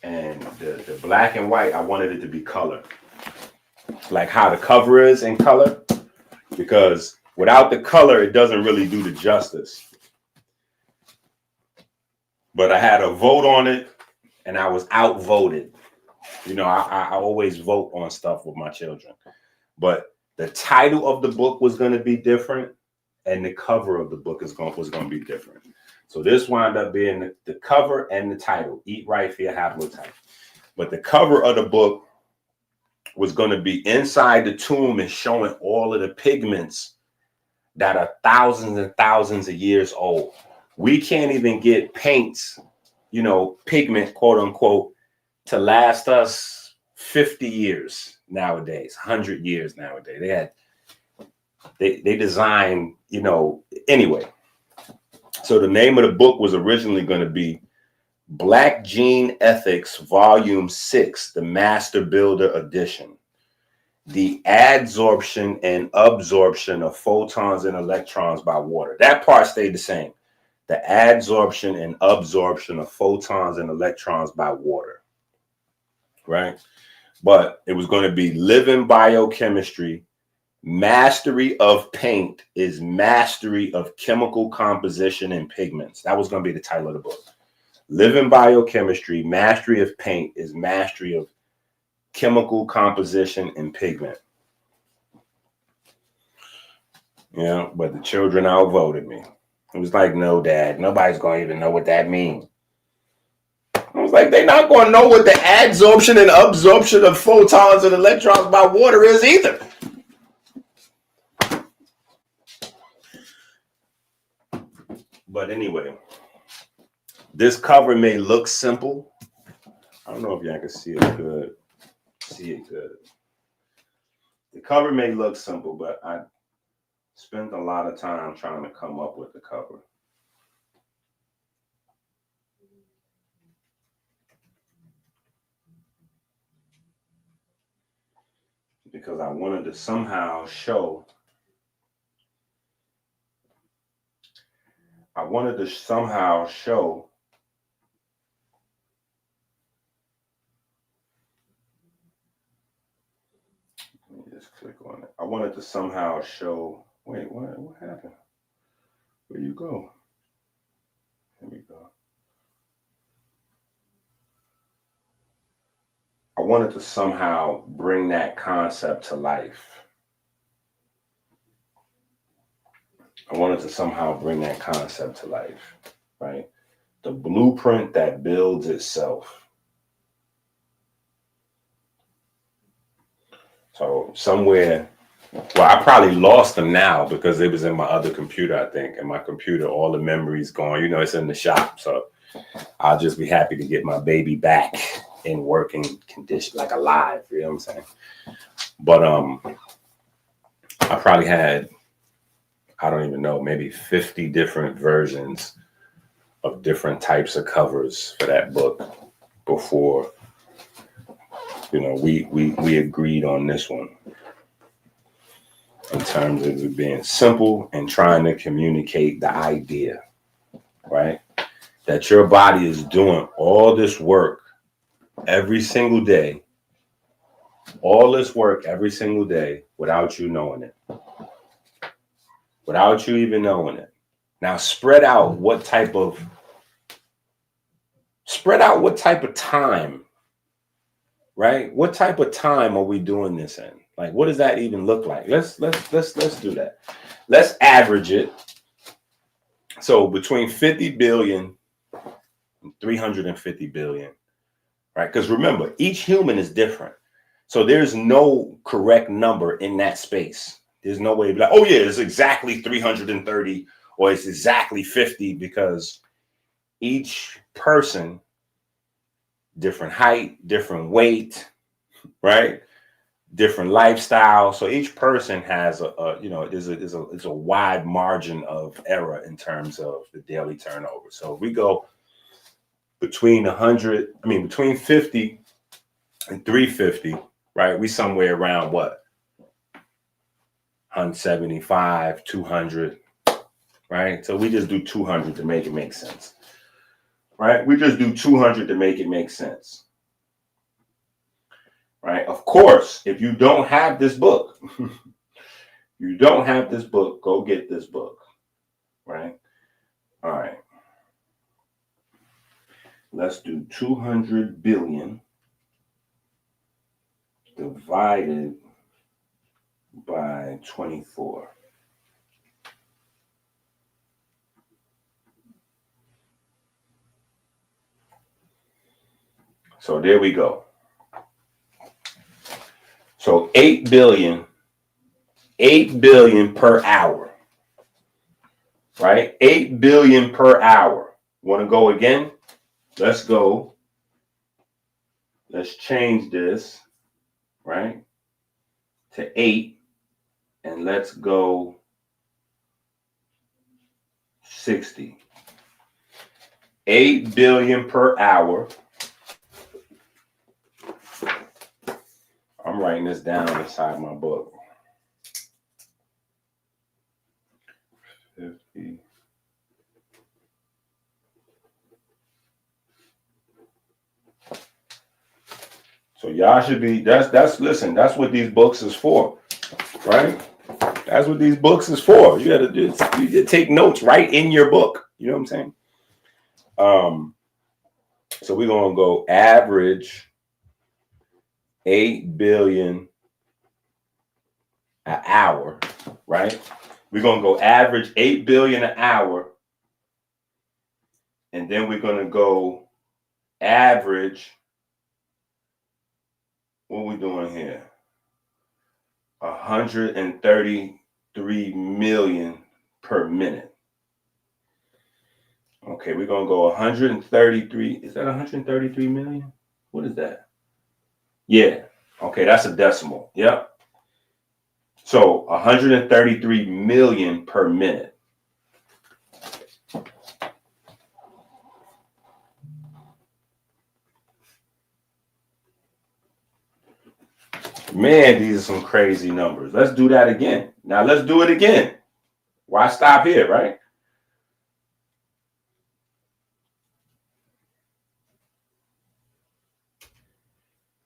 And the black and white, I wanted it to be color. Like how the cover is in color. Because without the color, it doesn't really do the justice. But I had a vote on it, and I was outvoted. You know, I always vote on stuff with my children. But the title of the book was going to be different, and the cover of the book was going to be different. So this wound up being the cover and the title, Eat Right for Your Haplotype. But the cover of the book was going to be inside the tomb and showing all of the pigments that are thousands and thousands of years old. We can't even get paints, you know, pigment, quote unquote, to last us 50 years nowadays, 100 years nowadays. They design, you know, anyway. So the name of the book was originally going to be Black Gene Ethics, Volume 6, the Master Builder Edition. the adsorption and absorption of photons and electrons by water. That part stayed the same. The adsorption and absorption of photons and electrons by water, right? But it was going to be living biochemistry. Mastery of paint is mastery of chemical composition and pigments. That was going to be the title of the book. Living biochemistry, mastery of paint is mastery of chemical composition and pigment. Yeah, but the children outvoted me. It was like, no, Dad, nobody's going to even know what that means. I was like, they're not going to know what the adsorption and absorption of photons and electrons by water is either. But anyway, this cover may look simple. I don't know if y'all can see it good. The cover may look simple, but I spent a lot of time trying to come up with the cover. Because I wanted to somehow show, let me just click on it. I wanted to somehow show, wait, what happened? Where you go? Here we go. I wanted to somehow bring that concept to life. Right? The blueprint that builds itself. So somewhere, well, I probably lost them now because it was in my other computer, I think. And my computer, all the memories gone. You know, it's in the shop. So I'll just be happy to get my baby back in working condition, like alive. You know what I'm saying? But I probably had, I don't even know, maybe 50 different versions of different types of covers for that book before, you know, we agreed on this one in terms of it being simple and trying to communicate the idea, right? That your body is doing all this work every single day, without you knowing it, without you even knowing it. Now spread out what type of time, right? What type of time are we doing this in? Like, what does that even look like? Let's do that. Let's average it. So between 50 billion and 350 billion, right? Because remember, each human is different. So there's no correct number in that space. There's no way to be like, oh yeah, it's exactly 330 or it's exactly 50, because each person, different height, different weight, right? Different lifestyle. So each person has is a wide margin of error in terms of the daily turnover. So if we go between 50 and 350, right? We somewhere around what? 175, 200, right? So we just do 200 to make it make sense, right? We just do 200 to make it make sense, right? Of course, if you don't have this book, go get this book, right? All right. Let's do 200 billion divided by 24. So there we go. So 8 billion per hour, right? 8 billion per hour. Want to go again? Let's go. Let's change this, right, to 8, and let's go 60. 8 billion per hour. I'm writing this down inside my book. 50. So y'all should be, listen, that's what these books is for, right? That's what these books is for. You gotta you take notes right in your book. You know what I'm saying? So we're gonna go average 8 billion an hour, right? We're gonna go average 8 billion an hour, and then we're gonna go average. What are we doing here? 133 million per minute. Okay, we're gonna go 133. Is that 133 million? What is that? Yeah. Okay, that's a decimal. Yep. So 133 million per minute. Man, these are some crazy numbers. Let's do that again. Now let's do it again. Why stop here, right?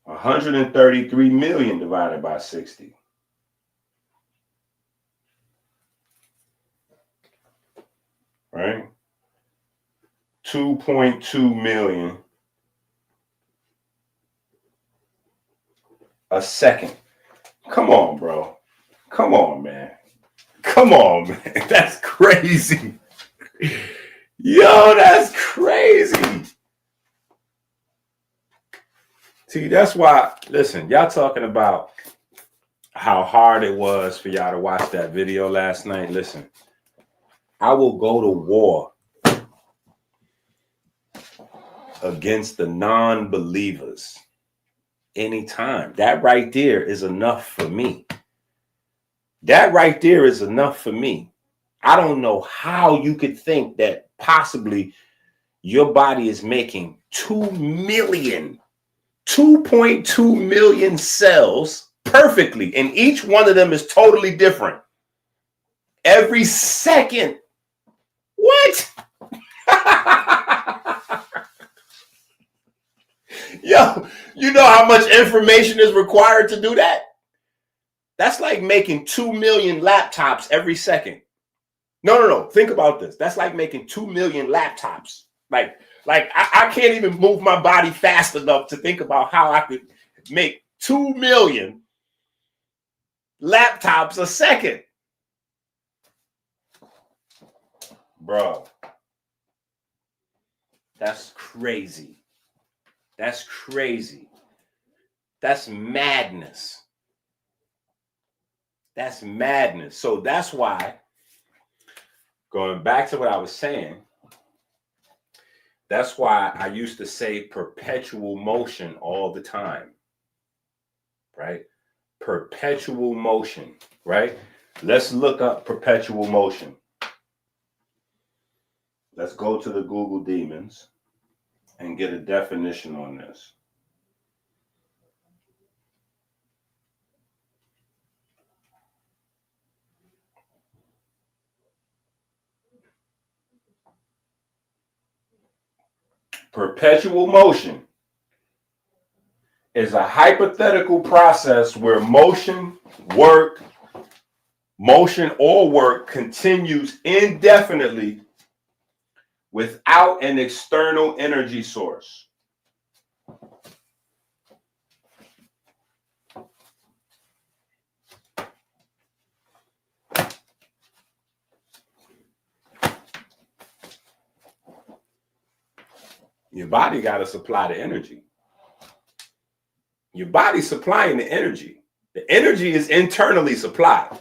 $133 million divided by 60. Right? 2.2 million a second. Come on, bro. Come on, man. Come on, man. That's crazy. Yo, that's crazy. See, that's why, listen, y'all talking about how hard it was for y'all to watch that video last night. Listen, I will go to war against the non-believers anytime. That right there is enough for me. That right there is enough for me. I don't know how you could think that possibly your body is making 2.2 million cells perfectly, and each one of them is totally different every second. What? Yo, you know how much information is required to do that? That's like making 2 million laptops every second. No. Think about this. That's like making 2 million laptops. Like I can't even move my body fast enough to think about how I could make 2 million laptops a second. Bro, that's crazy. That's crazy. That's madness. That's madness. So that's why, going back to what I was saying, that's why I used to say perpetual motion all the time, right? Perpetual motion, right? Let's look up perpetual motion. Let's go to the Google Demons and get a definition on this. Perpetual motion is a hypothetical process where motion or work continues indefinitely without an external energy source. Your body got to supply the energy. Your body's supplying the energy. The energy is internally supplied.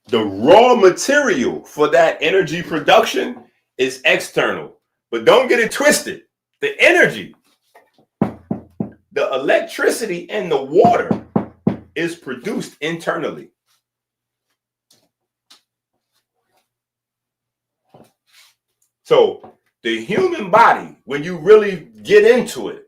The raw material for that energy production is external. But don't get it twisted. The energy, the electricity and the water is produced internally. So the human body, when you really get into it,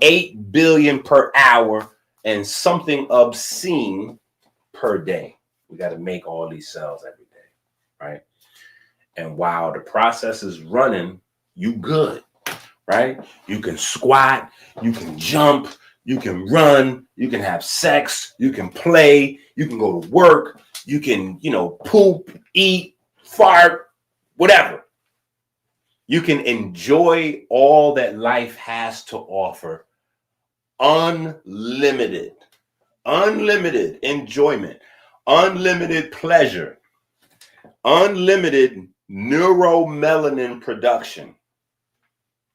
8 billion per hour, and something obscene per day. We got to make all these cells every day, right? And while the process is running, you good, right? You can squat, you can jump, you can run, you can have sex, you can play, you can go to work, you can, poop, eat, fart, whatever. You can enjoy all that life has to offer. Unlimited enjoyment, unlimited pleasure, unlimited neuromelanin production,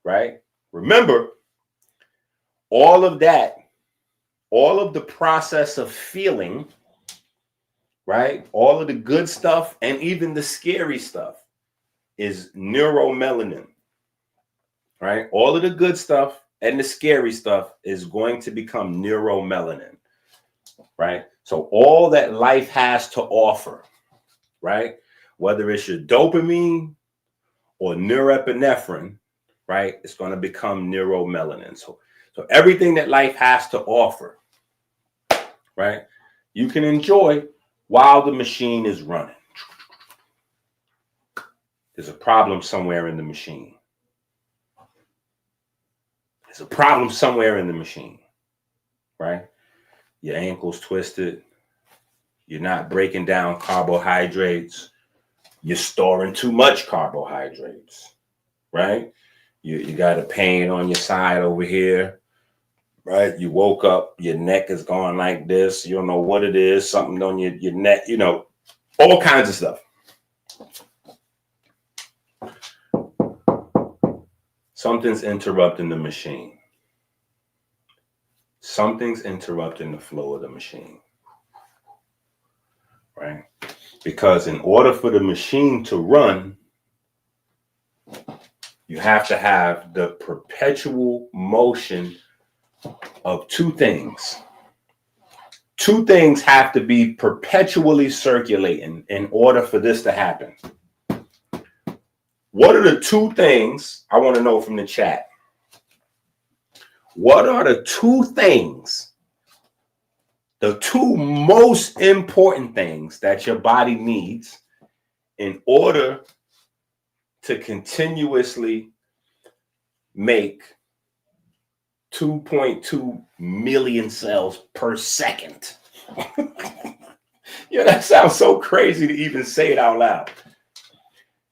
right? Remember, all of that, all of the process of feeling, right? All of the good stuff and even the scary stuff is neuromelanin, right? All of the good stuff and the scary stuff is going to become neuromelanin, right? So all that life has to offer, right? Whether it's your dopamine or norepinephrine, right? It's going to become neuromelanin. So everything that life has to offer, right? You can enjoy while the machine is running. There's a problem somewhere in the machine. There's a problem somewhere in the machine, right? Your ankle's twisted. You're not breaking down carbohydrates. You're storing too much carbohydrates, right? You got a pain on your side over here, right? You woke up, your neck is going like this. You don't know what it is, something on your neck, all kinds of stuff. Something's interrupting the machine. Something's interrupting the flow of the machine, right? Because in order for the machine to run, you have to have the perpetual motion of two things. Two things have to be perpetually circulating in order for this to happen. What are the two things I want to know from the chat? What are the two things, the two most important things that your body needs in order to continuously make 2.2 million cells per second? That sounds so crazy to even say it out loud.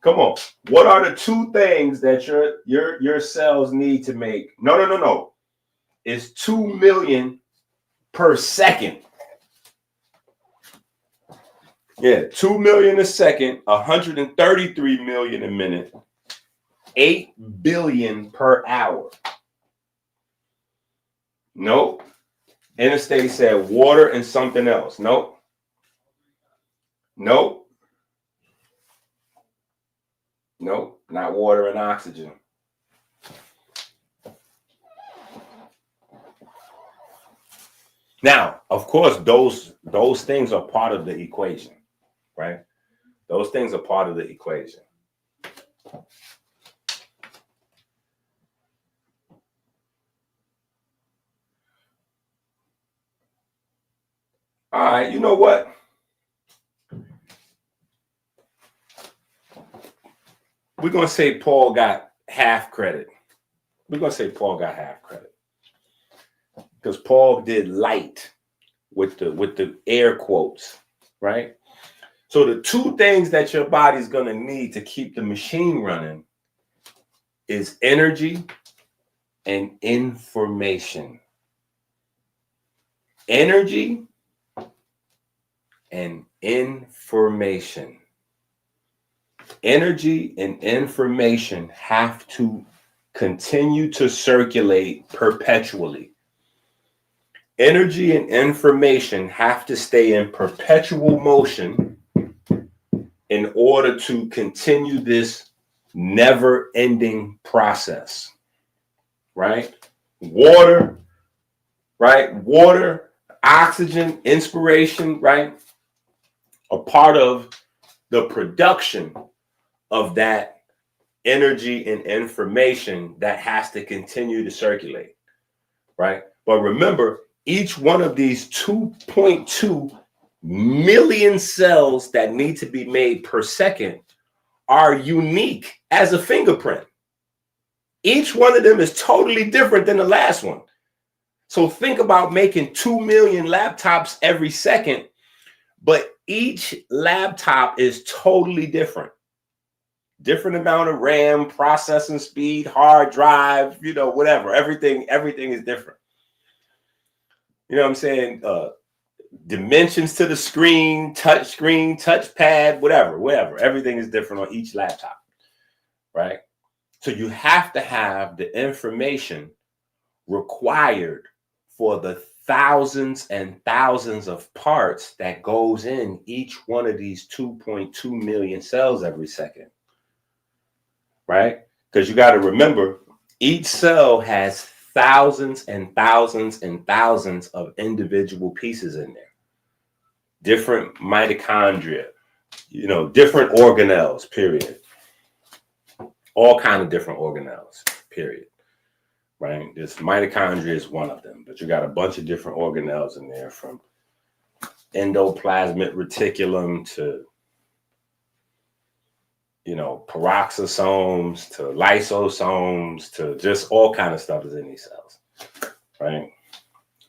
Come on. What are the two things that your cells need to make? No. It's 2 million per second. Yeah, 2 million a second, 133 million a minute, 8 billion per hour. Nope. Interstate said water and something else. Nope. Not water and oxygen. Now, of course, those things are part of the equation, right? Those things are part of the equation. All right, you know what? We're going to say Paul got half credit. Because Paul did light with the air quotes, right? So the two things that your body's going to need to keep the machine running is energy and information. Energy and information. Energy and information have to continue to circulate perpetually. Energy and information have to stay in perpetual motion in order to continue this never-ending process, right? Water, right? Water, oxygen, inspiration, right? A part of the production of that energy and information that has to continue to circulate, right? But remember, each one of these 2.2 million cells that need to be made per second are unique as a fingerprint. Each one of them is totally different than the last one. So think about making 2 million laptops every second, but each laptop is totally different. Different amount of RAM, processing speed, hard drive, you know, whatever. Everything is different. You know what I'm saying? Dimensions to the screen, touchpad, whatever. Everything is different on each laptop, right? So you have to have the information required for the thousands and thousands of parts that goes in each one of these 2.2 million cells every second, right? Because you got to remember, each cell has thousands and thousands and thousands of individual pieces in there. Different mitochondria, you know, different organelles, period. All kind of different organelles, period. Right? This mitochondria is one of them, but you got a bunch of different organelles in there, from endoplasmic reticulum to, you know, peroxisomes to lysosomes to just all kind of stuff is in these cells, right?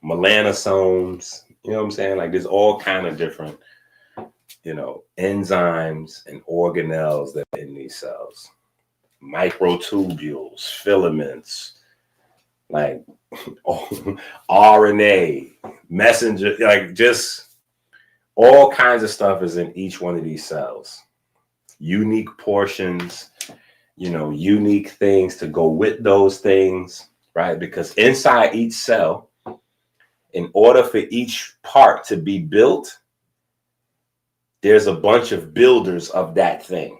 Melanosomes, you know what I'm saying? Like there's all kind of different, you know, enzymes and organelles that are in these cells. Microtubules, filaments, like RNA, messenger, like just all kinds of stuff is in each one of these cells. Unique portions, you know, unique things to go with those things, right? Because inside each cell, in order for each part to be built, there's a bunch of builders of that thing,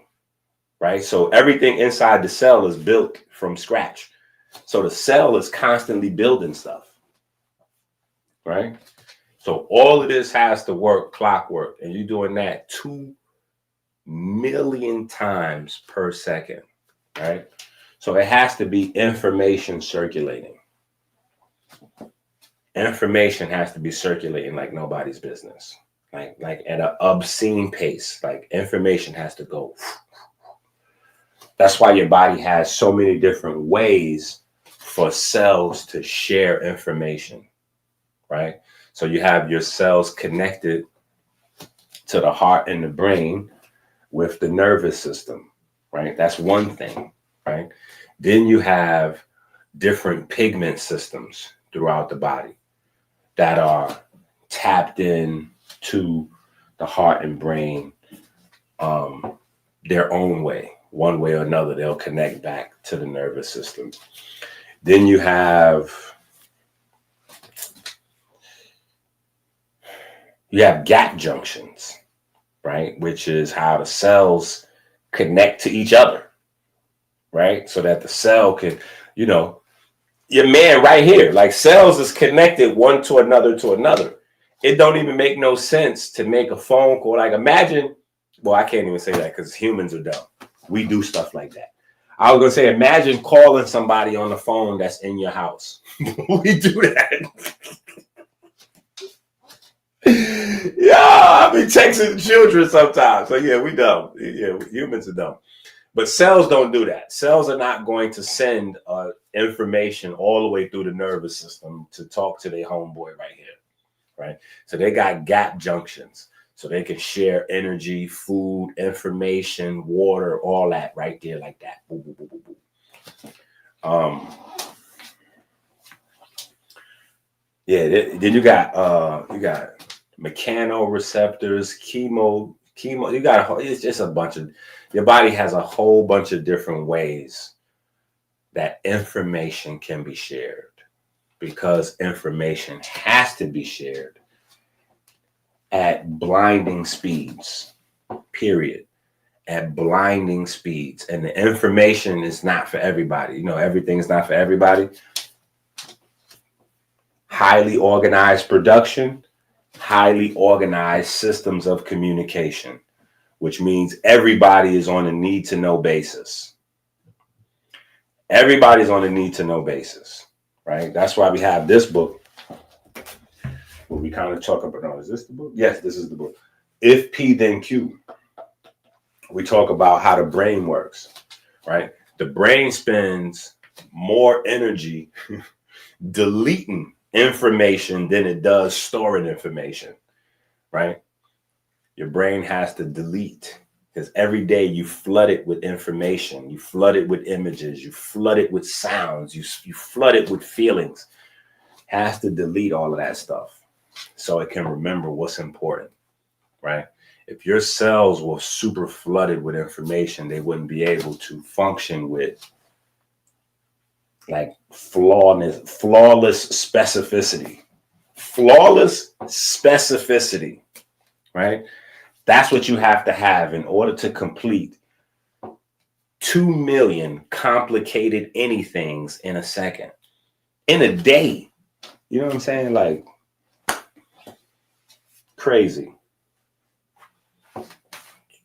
right? So everything inside the cell is built from scratch. So the cell is constantly building stuff, right? So all of this has to work clockwork, and you're doing that 2 million times per second, right? So it has to be information circulating. Information has to be circulating like nobody's business, like at an obscene pace. Like information has to go. That's why your body has so many different ways for cells to share information, right? So you have your cells connected to the heart and the brain with the nervous system, right? That's one thing, right? Then you have different pigment systems throughout the body that are tapped in to the heart and brain their own way. One way or another, they'll connect back to the nervous system. Then you have gap junctions, right? Which is how the cells connect to each other, right? So that the cell can, you know, your man right here, like cells is connected one to another. It don't even make no sense to make a phone call. Like imagine, well, I can't even say that because humans are dumb. We do stuff like that. I was gonna say, imagine calling somebody on the phone that's in your house. We do that. Yeah, I be texting children sometimes. So yeah, we dumb. Yeah, humans are dumb. But cells don't do that. Cells are not going to send information all the way through the nervous system to talk to their homeboy right here, right? So they got gap junctions. So they can share energy, food, information, water, all that right there like that. Boom, boom, boom, boom, boom. Yeah, then you got mechanoreceptors, chemo. You got it's just a bunch of, your body has a whole bunch of different ways that information can be shared, because information has to be shared at blinding speeds, period. At blinding speeds. And the information is not for everybody. You know, everything is not for everybody. Highly organized production, highly organized systems of communication, which means everybody is on a need-to-know basis. Everybody's on a need-to-know basis, right? That's why we have this book where we kind of talk about, no, is this the book? Yes, this is the book. If P, then Q. We talk about how the brain works, right? The brain spends more energy deleting information than it does storing information, right? Your brain has to delete because every day you flood it with information, you flood it with images, you flood it with sounds, you flood it with feelings. It has to delete all of that stuff so it can remember what's important, right? If your cells were super flooded with information, they wouldn't be able to function with like flawless specificity. Flawless specificity, right? That's what you have to have in order to complete 2 million complicated anythings in a second, in a day. You know what I'm saying? Like crazy.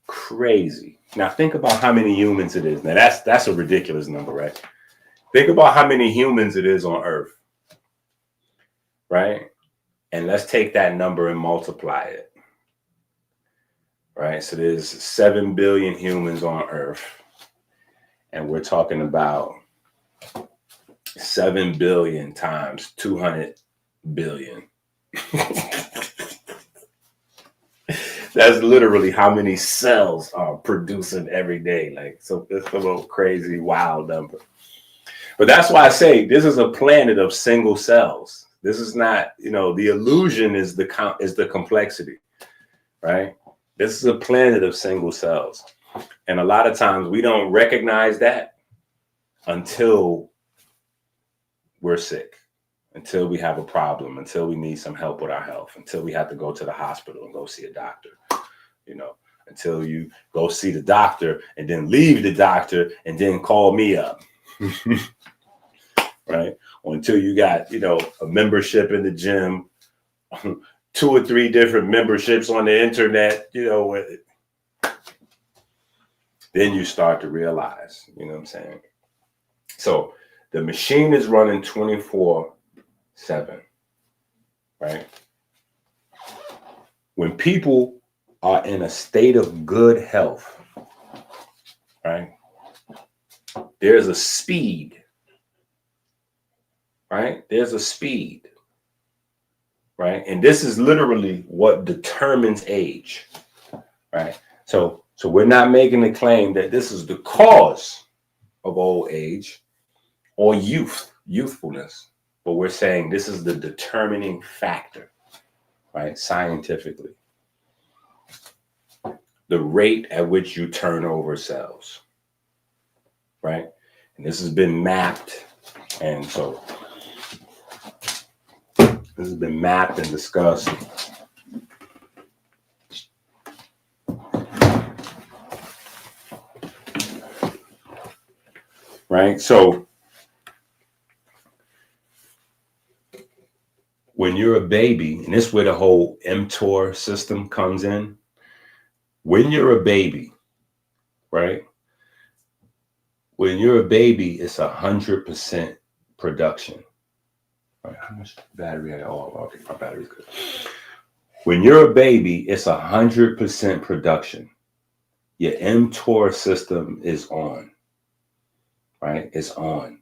Crazy. Now think about how many humans it is. Now that's a ridiculous number, right? Think about how many humans it is on Earth, right? And let's take that number and multiply it, right? So there's 7 billion humans on Earth, and we're talking about 7 billion times 200 billion. That's literally how many cells are producing every day. Like, so it's a little crazy, wild number. But that's why I say this is a planet of single cells. This is not, the illusion is the complexity, right? This is a planet of single cells. And a lot of times we don't recognize that until we're sick, until we have a problem, until we need some help with our health, until we have to go to the hospital and go see a doctor, until you go see the doctor and then leave the doctor and then call me up, right? Or until you got, a membership in the gym, 2 or 3 different memberships on the internet, then you start to realize, you know what I'm saying? So the machine is running 24/7, right? When people are in a state of good health, right? There's a speed, right? There's a speed, right? And this is literally what determines age, right? So we're not making the claim that this is the cause of old age or youthfulness, but we're saying this is the determining factor, right? Scientifically, the rate at which you turn over cells, right? And this has been mapped, and so this has been mapped and discussed. Right? So when you're a baby, and this is where the whole mTOR system comes in. When you're a baby, right? When you're a baby, it's 100% production. Right? How much battery I got? Oh, okay, my battery's good. When you're a baby, it's 100% production. Your mTOR system is on, right? It's on.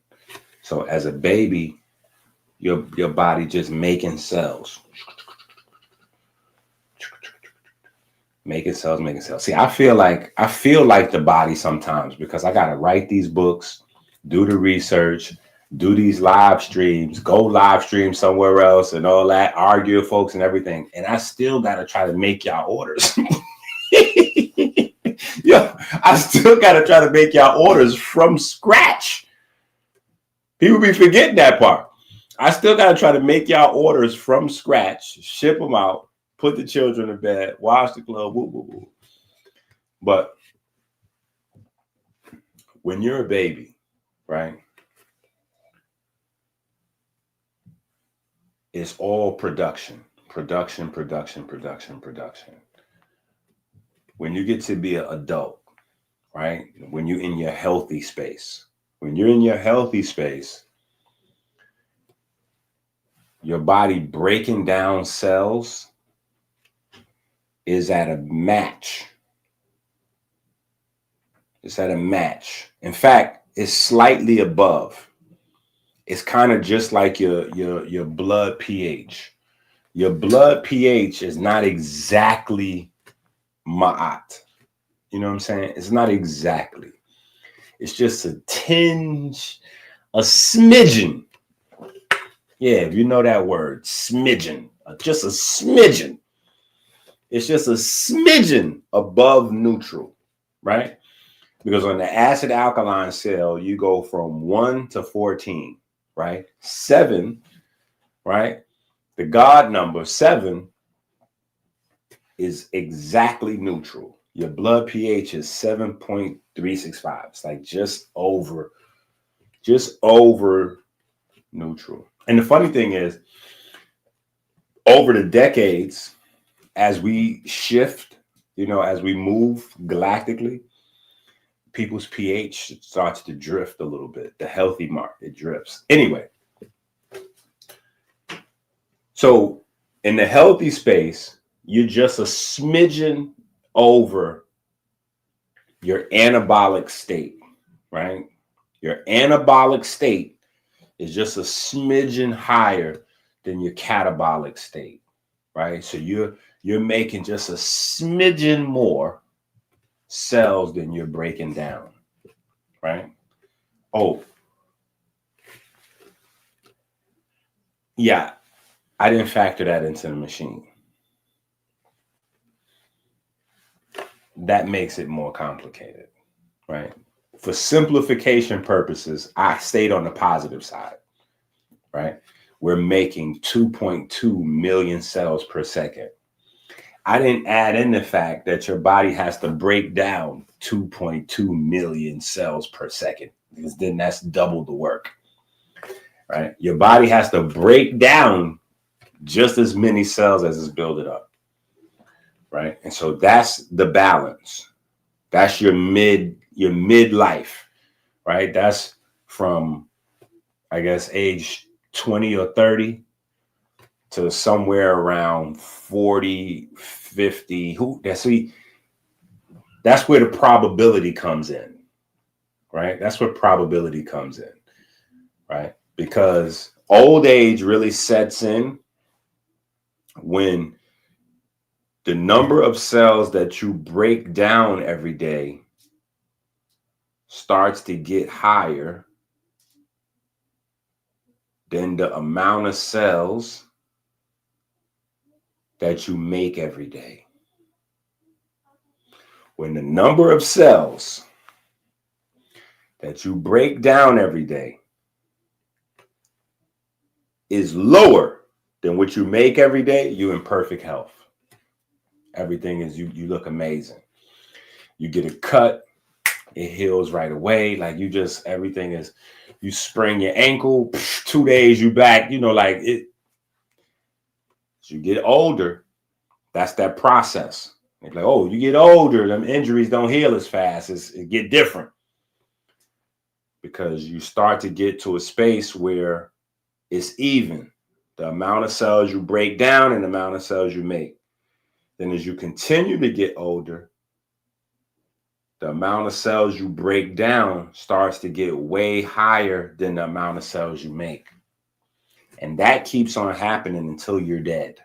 So as a baby, your body just making cells. Making cells. See, I feel like the body sometimes because I gotta write these books, do the research, do these live streams, go live stream somewhere else and all that, argue with folks and everything. And I still gotta try to make y'all orders. Yo, I still gotta try to make y'all orders from scratch. People be forgetting that part. I still gotta try to make y'all orders from scratch, ship them out, put the children to bed, wash the clothes, woo, woo, woo. But when you're a baby, right, it's all production. When you get to be an adult, right, when you're in your healthy space, your body breaking down cells is at a match. It's at a match. In fact, it's slightly above. It's kind of just like your blood pH. Your blood pH is not exactly ma'at. You know what I'm saying? It's not exactly. It's just a tinge, a smidgen. Yeah, if you know that word, smidgen. Just a smidgen. It's just a smidgen above neutral, right? Because on the acid alkaline scale, you go from 1 to 14, right? 7, right? The God number 7 is exactly neutral. Your blood pH is 7.365. It's like just over neutral. And the funny thing is, over the decades, as we shift, as we move galactically, people's pH starts to drift a little bit. The healthy mark, it drifts. Anyway, so in the healthy space, you're just a smidgen over your anabolic state, right? Your anabolic state is just a smidgen higher than your catabolic state, right? So you're making just a smidgen more cells than you're breaking down, right? Oh, yeah, I didn't factor that into the machine. That makes it more complicated, right? For simplification purposes, I stayed on the positive side, right? We're making 2.2 million cells per second. I didn't add in the fact that your body has to break down 2.2 million cells per second, because then that's double the work, right? Your body has to break down just as many cells as it's building up, right? And so that's the balance. That's your midlife, right? That's from, I guess, age 20 or 30 to somewhere around 40, 50. That's where the probability comes in, right? That's where probability comes in, right? Because old age really sets in when the number of cells that you break down every day starts to get higher than the amount of cells that you make every day. When the number of cells that you break down every day is lower than what you make every day, you're in perfect health. Everything is, you look amazing. You get a cut, it heals right away. Like everything is, you sprain your ankle, 2 days you back, like it. As you get older, that's that process. It's like, oh, you get older, them injuries don't heal as fast. It get different. Because you start to get to a space where it's even. The amount of cells you break down and the amount of cells you make. Then as you continue to get older, the amount of cells you break down starts to get way higher than the amount of cells you make. And that keeps on happening until you're dead.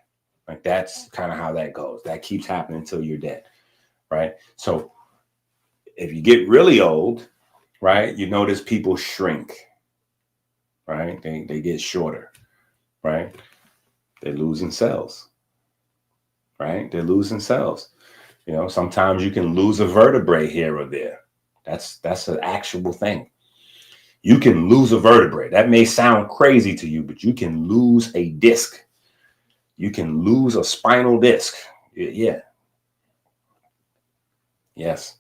Like that's kind of how that goes. That keeps happening until you're dead, right? So if you get really old, right, you notice people shrink, right? They get shorter, right? They're losing cells, right? They're losing cells. Sometimes you can lose a vertebrae here or there. That's an actual thing. You can lose a vertebrae. That may sound crazy to you, but you can lose a disc. You can lose a spinal disc. Yeah. Yes.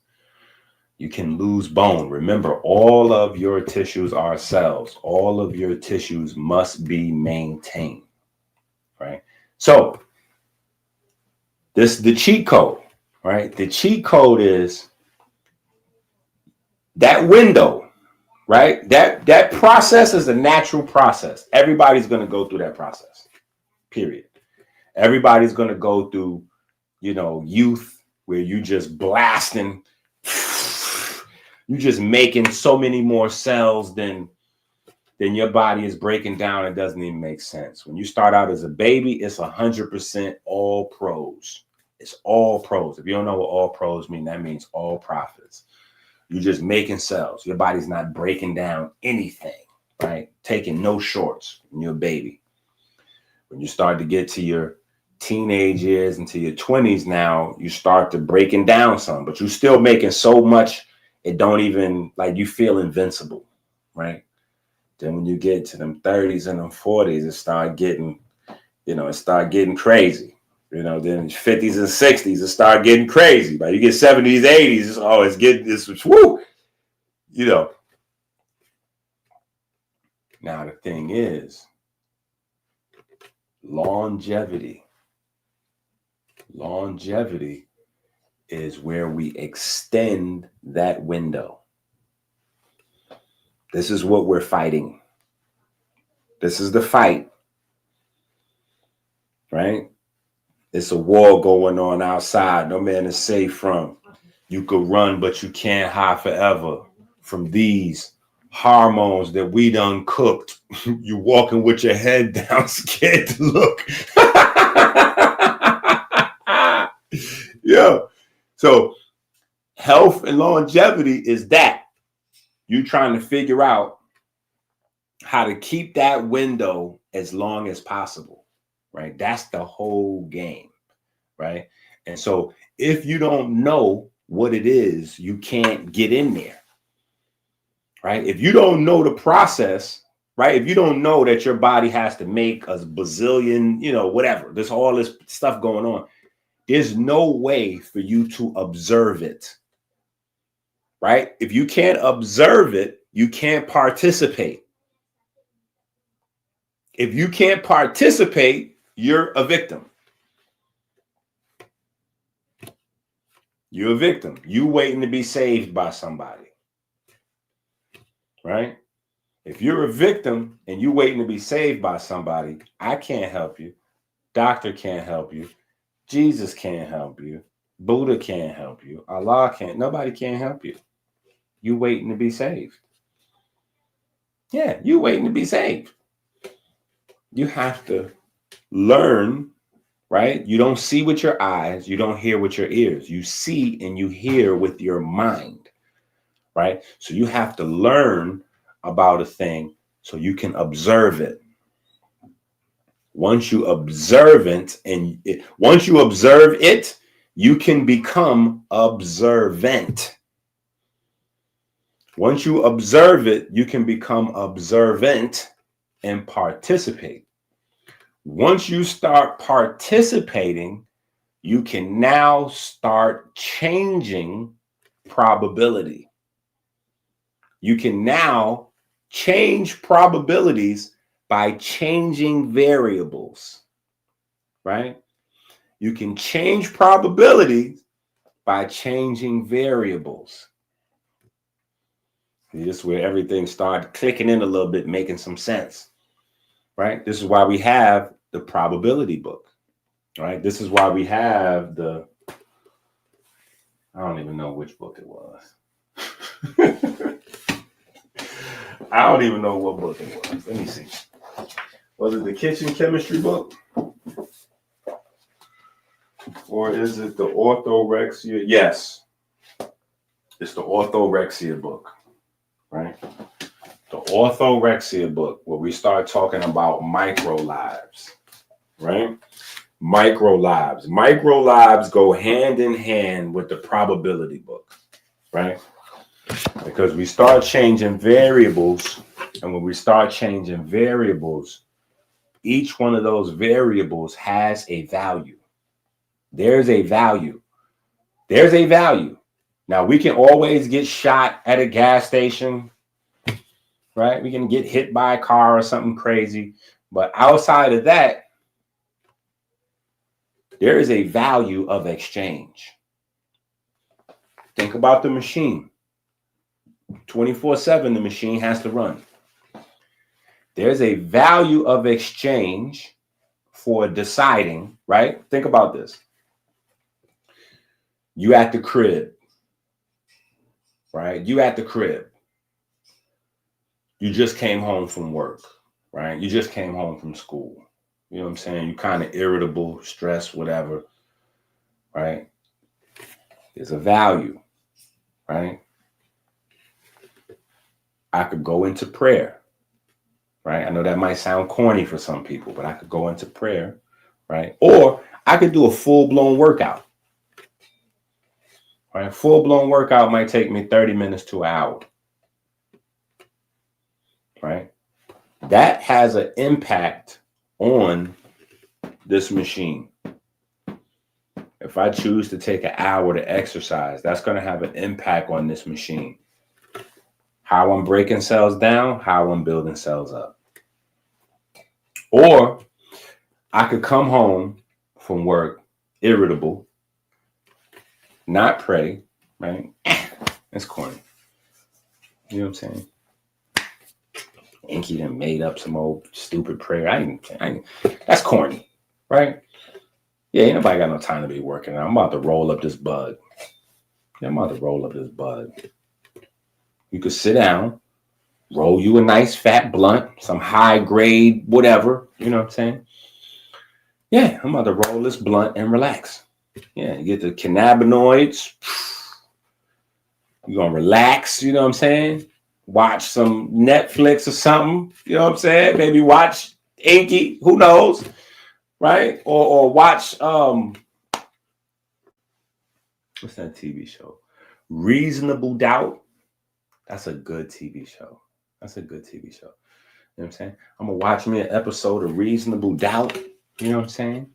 You can lose bone. Remember, all of your tissues are cells. All of your tissues must be maintained, right? So the cheat code, right? The cheat code is that window, right? That process is a natural process. Everybody's going to go through that process, period. Everybody's going to go through, youth where you just blasting, you just making so many more cells than your body is breaking down. It doesn't even make sense. When you start out as a baby, it's 100% all pros. It's all pros. If you don't know what all pros mean, that means all profits. You're just making cells. Your body's not breaking down anything, right? Taking no shorts when you're a baby. When you start to get to your teenage years into your 20s now, you start to breaking down some, but you're still making so much, it don't even, like, you feel invincible, right? Then when you get to them 30s and them 40s, it start getting crazy. Then 50s and 60s, it start getting crazy. But you get 70s, 80s, it's getting this, whoo, Now the thing is, longevity is where we extend that window. This is what we're fighting. This is the fight, right? It's a war going on outside. No man is safe from. You could run, but you can't hide forever from these hormones that we done cooked. You walking with your head down, scared to look. Yeah. So health and longevity is that. You trying to figure out how to keep that window as long as possible, right? That's the whole game, right? And so if you don't know what it is, you can't get in there, right? If you don't know the process, right? If you don't know that your body has to make a bazillion, whatever, there's all this stuff going on, there's no way for you to observe it, right? If you can't observe it, you can't participate. If you can't participate, you're a victim. You're a victim. You waiting to be saved by somebody, right? If you're a victim and you waiting to be saved by somebody, I can't help you. Doctor can't help you. Jesus can't help you. Buddha can't help you. Allah can't. Nobody can't help you. You waiting to be saved. Yeah, you waiting to be saved. You have to learn, right? You don't see with your eyes. You don't hear with your ears. You see and you hear with your mind, right? So you have to learn about a thing so you can observe it. Once you observe it, you can become observant. Once you observe it, you can become observant and participate. Once you start participating, you can now start changing probability. You can now change probabilities by changing variables, right? You can change probabilities by changing variables. This is where everything started clicking in a little bit, making some sense, right? This is why we have the probability book, right? This is why we have I don't even know which book it was. I don't even know what book it was. Let me see. Was it the kitchen chemistry book? Or is it the orthorexia? Yes. It's the orthorexia book, right? The orthorexia book, where we start talking about micro lives, right? Micro lives. Micro lives go hand in hand with the probability book, right? Because we start changing variables, and when we start changing variables, each one of those variables has a value. There's a value. There's a value. Now, we can always get shot at a gas station, right? We can get hit by a car or something crazy. But outside of that, there is a value of exchange. Think about the machine. 24/7, the machine has to run. There's a value of exchange for deciding, right? Think about this. You at the crib, right? You at the crib. You just came home from work, right? You just came home from school. You know what I'm saying? You kind of irritable, stressed, whatever, right? There's a value, right? I could go into prayer, right? I know that might sound corny for some people, but I could go into prayer, right? Or I could do a full-blown workout, right? A full-blown workout might take me 30 minutes to an hour, right? That has an impact on this machine. If I choose to take an hour to exercise, that's going to have an impact on this machine. How I'm breaking cells down, how I'm building cells up. Or I could come home from work irritable, not pray, right? That's corny. You know what I'm saying? Inky done made up some old stupid prayer. That's corny, right? Yeah, ain't nobody got no time to be working. I'm about to roll up this bud. Yeah, I'm about to roll up this bud. You could sit down, roll you a nice fat blunt, some high grade, whatever. You know what I'm saying? Yeah, I'm about to roll this blunt and relax. Yeah, you get the cannabinoids. You're going to relax, you know what I'm saying? Watch some Netflix or something, you know what I'm saying? Maybe watch Inky, who knows, right? Or watch, what's that TV show? Reasonable Doubt. That's a good TV show. That's a good TV show. You know what I'm saying? I'm going to watch me an episode of Reasonable Doubt. You know what I'm saying?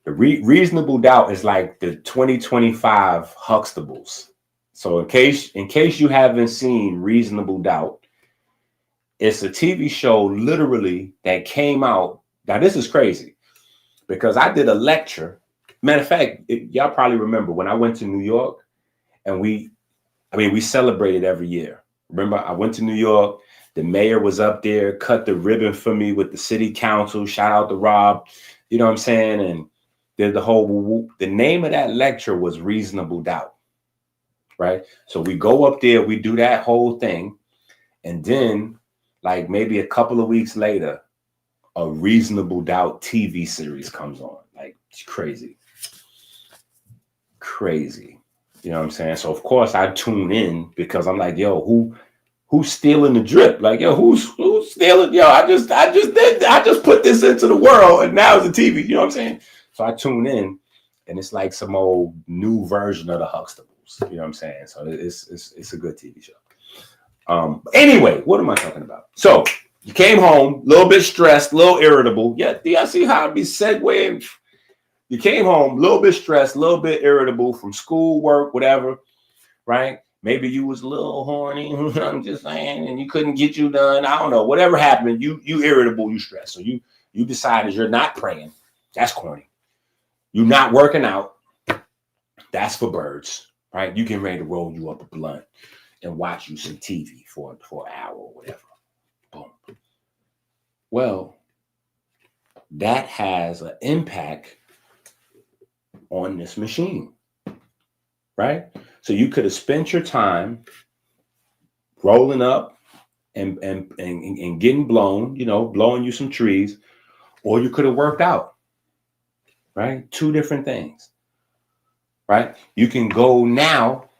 The Reasonable Doubt is like the 2025 Huxtables. So in case you haven't seen Reasonable Doubt, it's a TV show literally that came out. Now this is crazy because I did a lecture. Matter of fact, y'all probably remember when I went to New York and we celebrated every year. Remember, I went to New York. The mayor was up there, cut the ribbon for me with the city council. Shout out to Rob. You know what I'm saying? And did the whole, the name of that lecture was Reasonable Doubt, right? So we go up there, we do that whole thing. And then like maybe a couple of weeks later, a Reasonable Doubt TV series comes on. Like it's crazy. Crazy. You know what I'm saying? So of course I tune in because I'm like, yo, who's stealing the drip? Like, yo, who's stealing? Yo, I just put this into the world and now it's a TV. You know what I'm saying? So I tune in and it's like some old new version of the Huxtables. You know what I'm saying? So it's a good TV show. Anyway, what am I talking about? So you came home, a little bit stressed, a little irritable. Yeah, do y'all see how I be segueing? You came home, a little bit stressed, a little bit irritable from school, work, whatever, right? Maybe you was a little horny, I'm just saying, and you couldn't get you done. I don't know. Whatever happened, you irritable, you stressed. So you decided you're not praying. That's corny. You're not working out. That's for birds, right? You getting ready to roll you up a blunt and watch you some TV for an hour or whatever. Boom. Well, that has an impact on this machine, right? So you could have spent your time rolling up and getting blown, blowing you some trees, or you could have worked out, right? Two different things, right? You can go now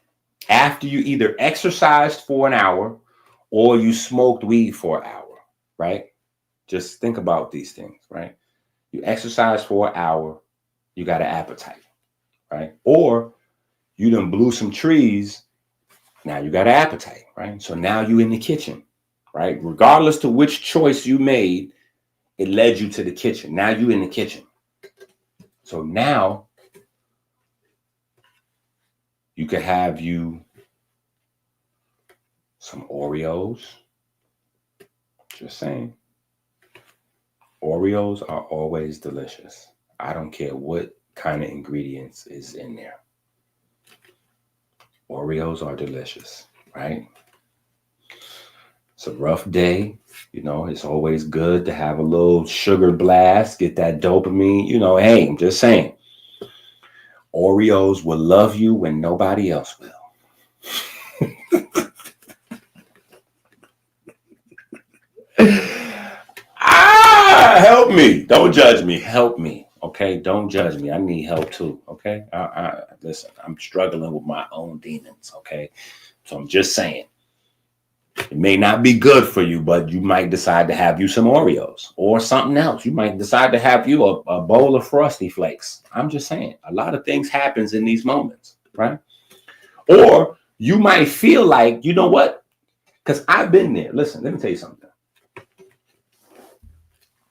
after you either exercised for an hour or you smoked weed for an hour, right? Just think about these things, right? You exercise for an hour, you got an appetite, right? Or you done blew some trees, now you got an appetite, right? So now you in the kitchen, right? Regardless to which choice you made, it led you to the kitchen. Now you in the kitchen. So now you could have you some Oreos. Just saying. Oreos are always delicious. I don't care what kind of ingredients is in there. Oreos are delicious, right? It's a rough day. You know, it's always good to have a little sugar blast, get that dopamine. You know, hey, I'm just saying, Oreos will love you when nobody else will. Help me. Don't judge me. Help me. Okay. Don't judge me. I need help too. Okay. Listen, I'm struggling with my own demons. Okay. So I'm just saying, it may not be good for you, but you might decide to have you some Oreos or something else. You might decide to have you a bowl of Frosty Flakes. I'm just saying, a lot of things happens in these moments, right? Or you might feel like, you know what? Because I've been there. Listen, let me tell you something.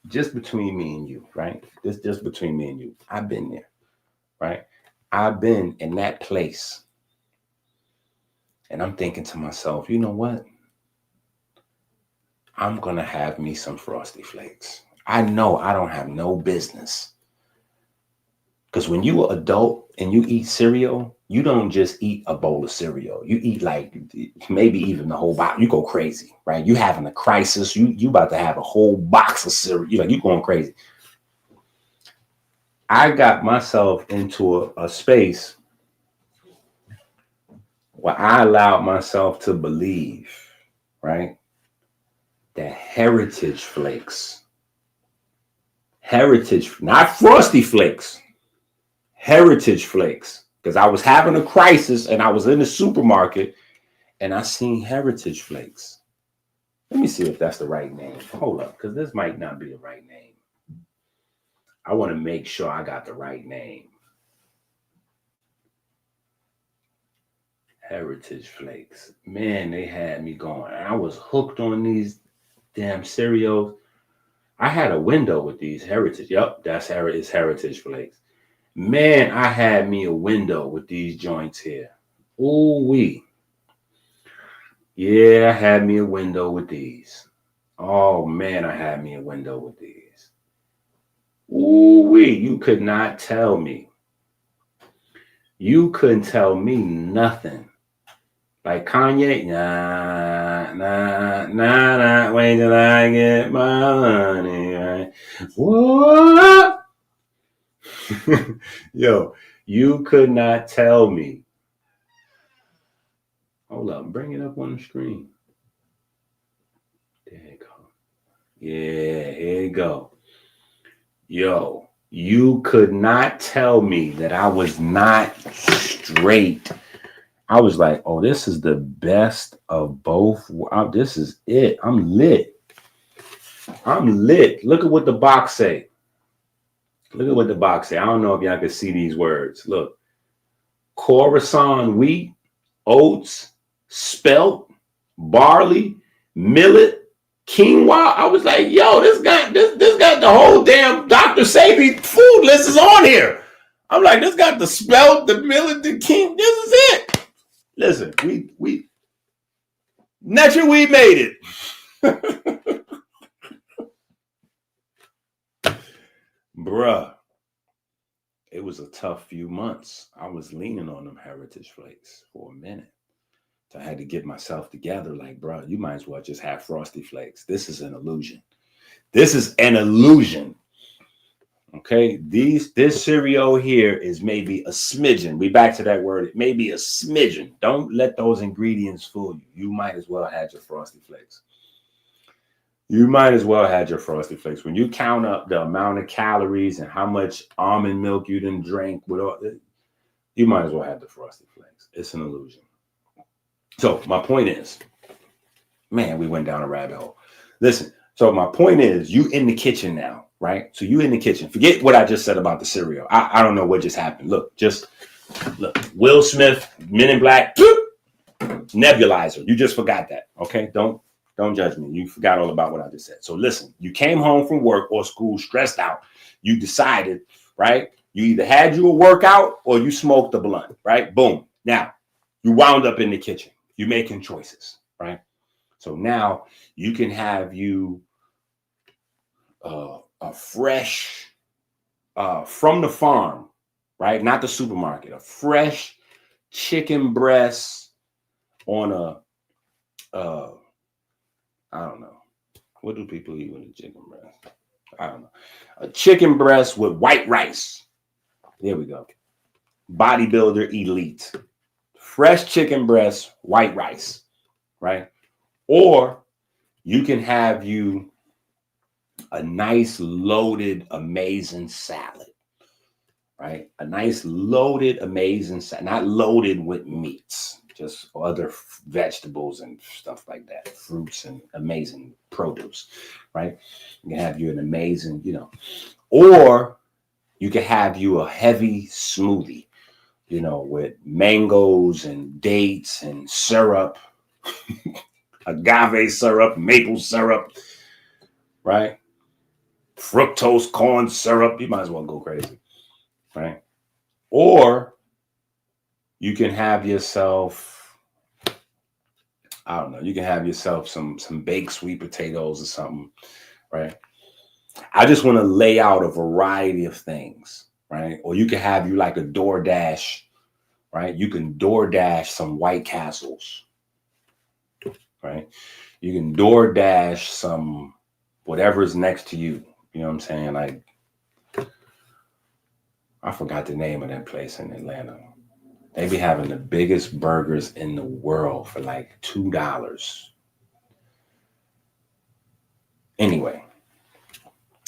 Just between me and you, right? This just between me and you. I've been there, right? I've been in that place. And I'm thinking to myself, you know what? I'm going to have me some Frosty Flakes. I know I don't have no business. Because when you are adult and you eat cereal, you don't just eat a bowl of cereal. You eat like maybe even the whole box. You go crazy, right? You having a crisis. You about to have a whole box of cereal. You going crazy. I got myself into a space where I allowed myself to believe, right, that Heritage Flakes, not Frosty Flakes, Heritage Flakes, because I was having a crisis and I was in the supermarket and I seen Heritage Flakes. Let me see if that's the right name. Hold up, because this might not be the right name. I want to make sure I got the right name. Heritage Flakes. Man, they had me going. I was hooked on these damn cereals. I had a window with these Heritage. Yep, it's Heritage Flakes. Man, I had me a window with these joints here. Ooh wee. Yeah, I had me a window with these. Oh man, I had me a window with these. Ooh wee, you could not tell me. You couldn't tell me nothing. Like Kanye, nah, wait till I get my money, right? What? Yo, you could not tell me. Hold up, bring it up on the screen. There you go. Yeah, here you go. Yo, you could not tell me that I was not straight. I was like, oh, this is the best of both. This is it. I'm lit. Look at what the box say. Look at what the box say. I don't know if y'all can see these words. Look. Coruscant wheat, oats, spelt, barley, millet, quinoa. I was like, yo, this got the whole damn Dr. Sebi food list is on here. I'm like, this got the spelt, the millet, the quinoa. This is it. Listen, we naturally we made it. Bruh, it was a tough few months. I was leaning on them Heritage Flakes for a minute. So I had to get myself together like, bro, you might as well just have Frosty Flakes. This is an illusion. This is an illusion. Okay, this cereal here is maybe a smidgen. We back to that word. It may be a smidgen. Don't let those ingredients fool you. You might as well have your Frosty Flakes. You might as well have your Frosty Flakes. When you count up the amount of calories and how much almond milk you didn't drink, with all, you might as well have the Frosty Flakes. It's an illusion. So my point is, man, we went down a rabbit hole. Listen, so my point is, you in the kitchen now, right? So you in the kitchen. Forget what I just said about the cereal. I don't know what just happened. Look. Will Smith, Men in Black, nebulizer. You just forgot that, okay? Don't judge me. You forgot all about what I just said. So listen, you came home from work or school stressed out. You decided, right? You either had you a workout or you smoked a blunt, right? Boom. Now, you wound up in the kitchen. You're making choices, right? So now you can have you a fresh, from the farm, right? Not the supermarket, a fresh chicken breast on a I don't know. What do people eat with a chicken breast? I don't know. A chicken breast with white rice. There we go. Bodybuilder elite. Fresh chicken breast, white rice, right? Or you can have you a nice loaded, amazing salad, right? A nice loaded, amazing salad, not loaded with meats, just other vegetables and stuff like that, fruits and amazing produce, right? You can have you an amazing, or you can have you a heavy smoothie, with mangoes and dates and syrup, agave syrup, maple syrup, right? Fructose corn syrup. You might as well go crazy, right? Or you can have yourself, I don't know, you can have yourself some baked sweet potatoes or something, right? I just want to lay out a variety of things, right? Or you can have you like a DoorDash, right? You can DoorDash some White Castles, right? You can DoorDash some whatever's next to you. You know what I'm saying? Like, I forgot the name of that place in Atlanta. They be having the biggest burgers in the world for like $2. Anyway,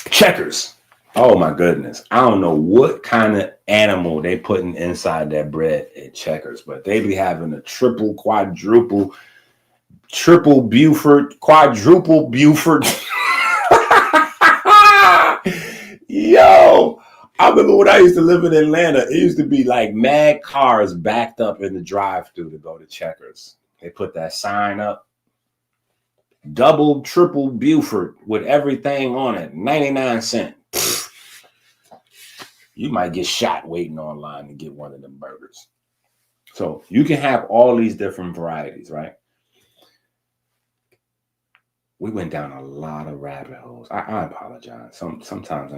Checkers. Oh my goodness. I don't know what kind of animal they putting inside that bread at Checkers, but they be having a triple, quadruple, triple Buford, quadruple Buford. Yo, I remember when I used to live in Atlanta, it used to be like mad cars backed up in the drive-thru to go to Checkers. They put that sign up. Double, triple Buford with everything on it. 99 cents. You might get shot waiting online to get one of them burgers. So you can have all these different varieties, right? We went down a lot of rabbit holes. I apologize. Sometimes,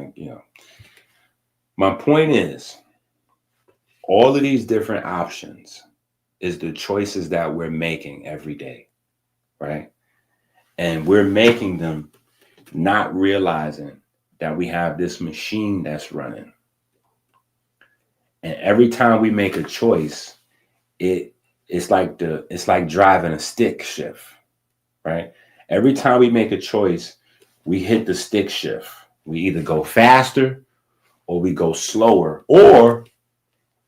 my point is, all of these different options is the choices that we're making every day, right? And we're making them not realizing that we have this machine that's running. And every time we make a choice, it's like driving a stick shift, right? Every time we make a choice, we hit the stick shift. We either go faster or we go slower, or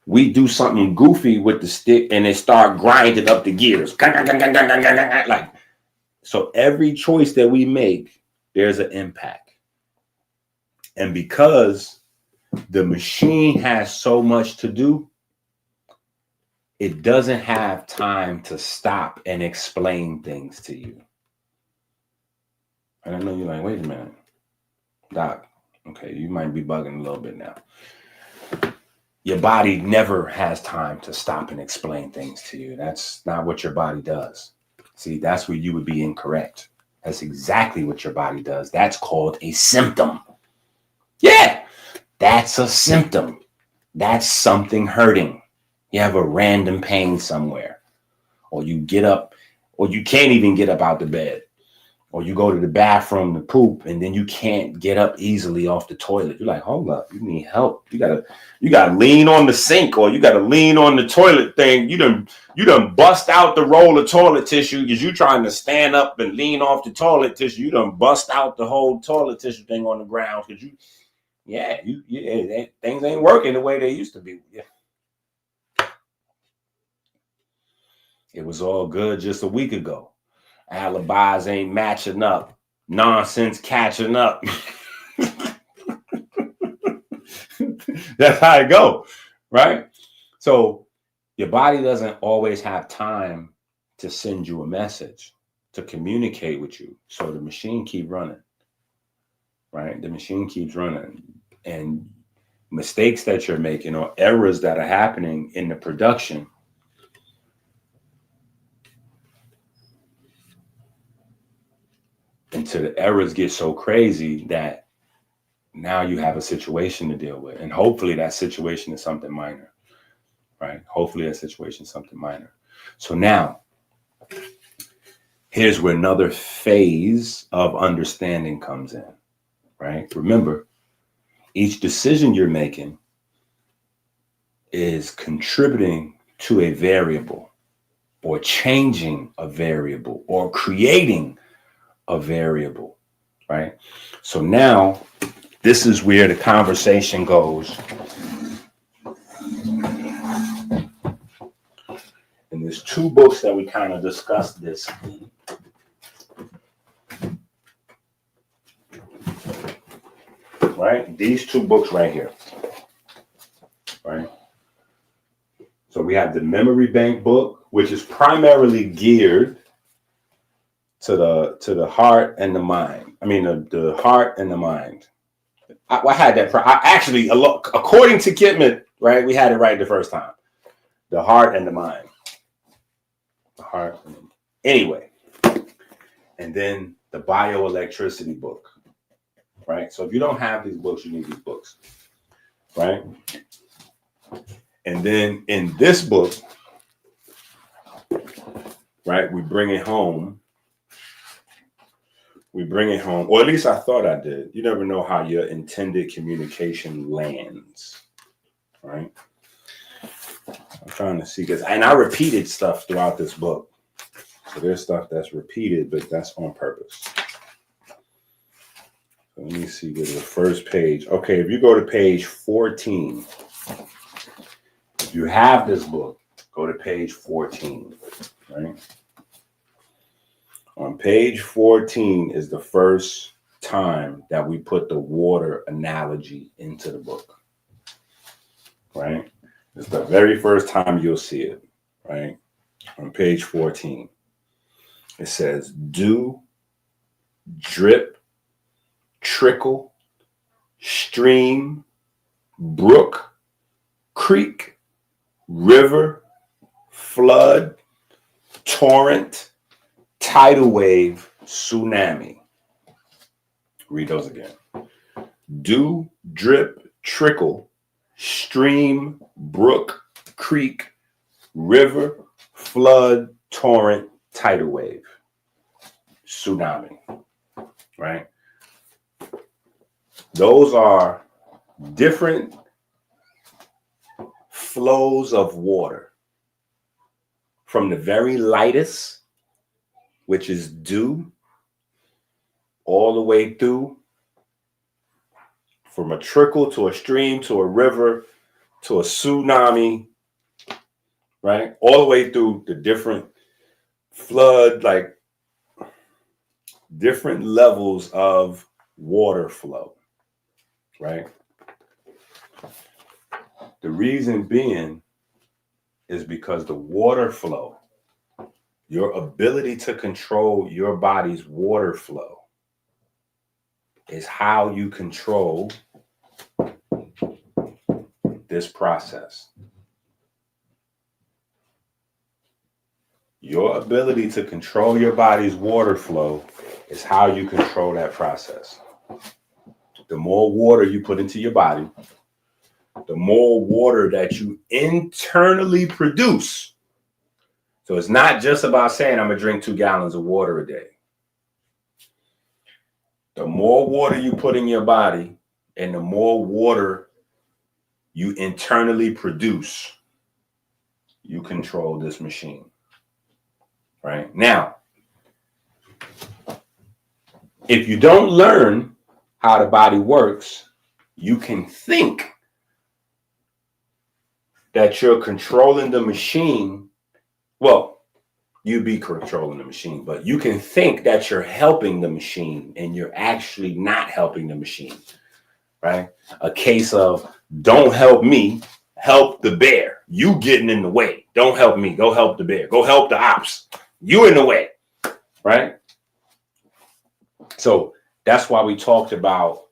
we do something goofy with the stick and it start grinding up the gears. Like, so every choice that we make, there's an impact. And because the machine has so much to do, it doesn't have time to stop and explain things to you. And I know you're like, wait a minute, Doc, okay, you might be bugging a little bit now. Your body never has time to stop and explain things to you. That's not what your body does. See, that's where you would be incorrect. That's exactly what your body does. That's called a symptom. Yeah, that's a symptom. That's something hurting. You have a random pain somewhere, or you get up, or you can't even get up out the bed, or you go to the bathroom to poop and then you can't get up easily off the toilet. You're like, hold up, you need help. You gotta lean on the sink, or you gotta lean on the toilet thing. You done bust out the roll of toilet tissue because you trying to stand up and lean off the toilet tissue. You done bust out the whole toilet tissue thing on the ground because things ain't working the way they used to be. Yeah. It was all good just a week ago. Alibis ain't matching up. Nonsense catching up. That's how it go, right? So your body doesn't always have time to send you a message, to communicate with you. So the machine keep running, right? The machine keeps running. And mistakes that you're making or errors that are happening in the production, until the errors get so crazy that now you have a situation to deal with. And hopefully that situation is something minor, right? Hopefully that situation is something minor. So now, here's where another phase of understanding comes in, right? Remember, each decision you're making is contributing to a variable or changing a variable or creating a variable, right? So now this is where the conversation goes. And there's two books that we kind of discussed this in. Right? These two books right here. Right? So we have the memory bank book, which is primarily geared to the heart and the mind. I mean, the heart and the mind. I had that. Actually, according to Kitman, right, we had it right the first time. The heart and the mind. The heart. Anyway, and then the bioelectricity book. Right. So if you don't have these books, you need these books. Right. And then in this book, right, we bring it home. Or at least I thought I did. You never know how your intended communication lands. Right. I'm trying to see this. And I repeated stuff throughout this book. So there's stuff that's repeated, but that's on purpose. So let me see, there's the first page. Okay, if you go to page 14, if you have this book, go to page 14, right? On page 14 is the first time that we put the water analogy into the book, right? It's the very first time you'll see it, right? On page 14, it says, dew, drip, trickle, stream, brook, creek, river, flood, torrent, tidal wave, tsunami. Read those again. Dew, drip, trickle, stream, brook, creek, river, flood, torrent, tidal wave, tsunami, right? Those are different flows of water from the very lightest, which is dew, all the way through from a trickle to a stream to a river to a tsunami, right? All the way through the different flood, like different levels of water flow, right? The reason being is because the water flow, your ability to control your body's water flow, is how you control this process. Your ability to control your body's water flow is how you control that process. The more water you put into your body, the more water that you internally produce. So it's not just about saying I'm gonna drink 2 gallons of water a day. The more water you put in your body and the more water you internally produce, you control this machine. Right? Now, if you don't learn how the body works, you can think that you're controlling the machine. Well, you be controlling the machine, but you can think that you're helping the machine and you're actually not helping the machine, right? A case of don't help me, help the bear. You getting in the way. Don't help me, go help the bear. Go help the ops. You in the way, right? So that's why we talked about,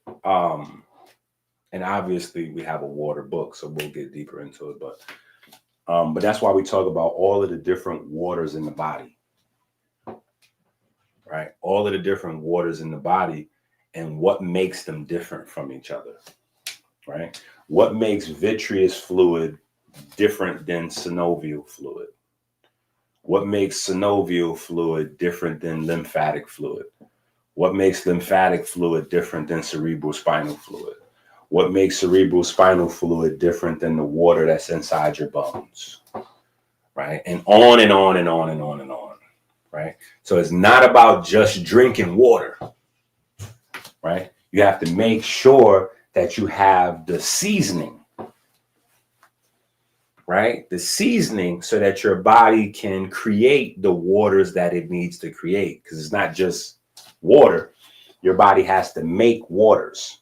and obviously we have a water book, so we'll get deeper into it, but that's why we talk about all of the different waters in the body, right? All of the different waters in the body and what makes them different from each other, right? What makes vitreous fluid different than synovial fluid? What makes synovial fluid different than lymphatic fluid? What makes lymphatic fluid different than cerebral spinal fluid? What makes cerebral spinal fluid different than the water that's inside your bones? Right? And on and on and on and on and on. Right? So it's not about just drinking water. Right? You have to make sure that you have the seasoning. Right? The seasoning so that your body can create the waters that it needs to create. Because it's not just water. Your body has to make waters.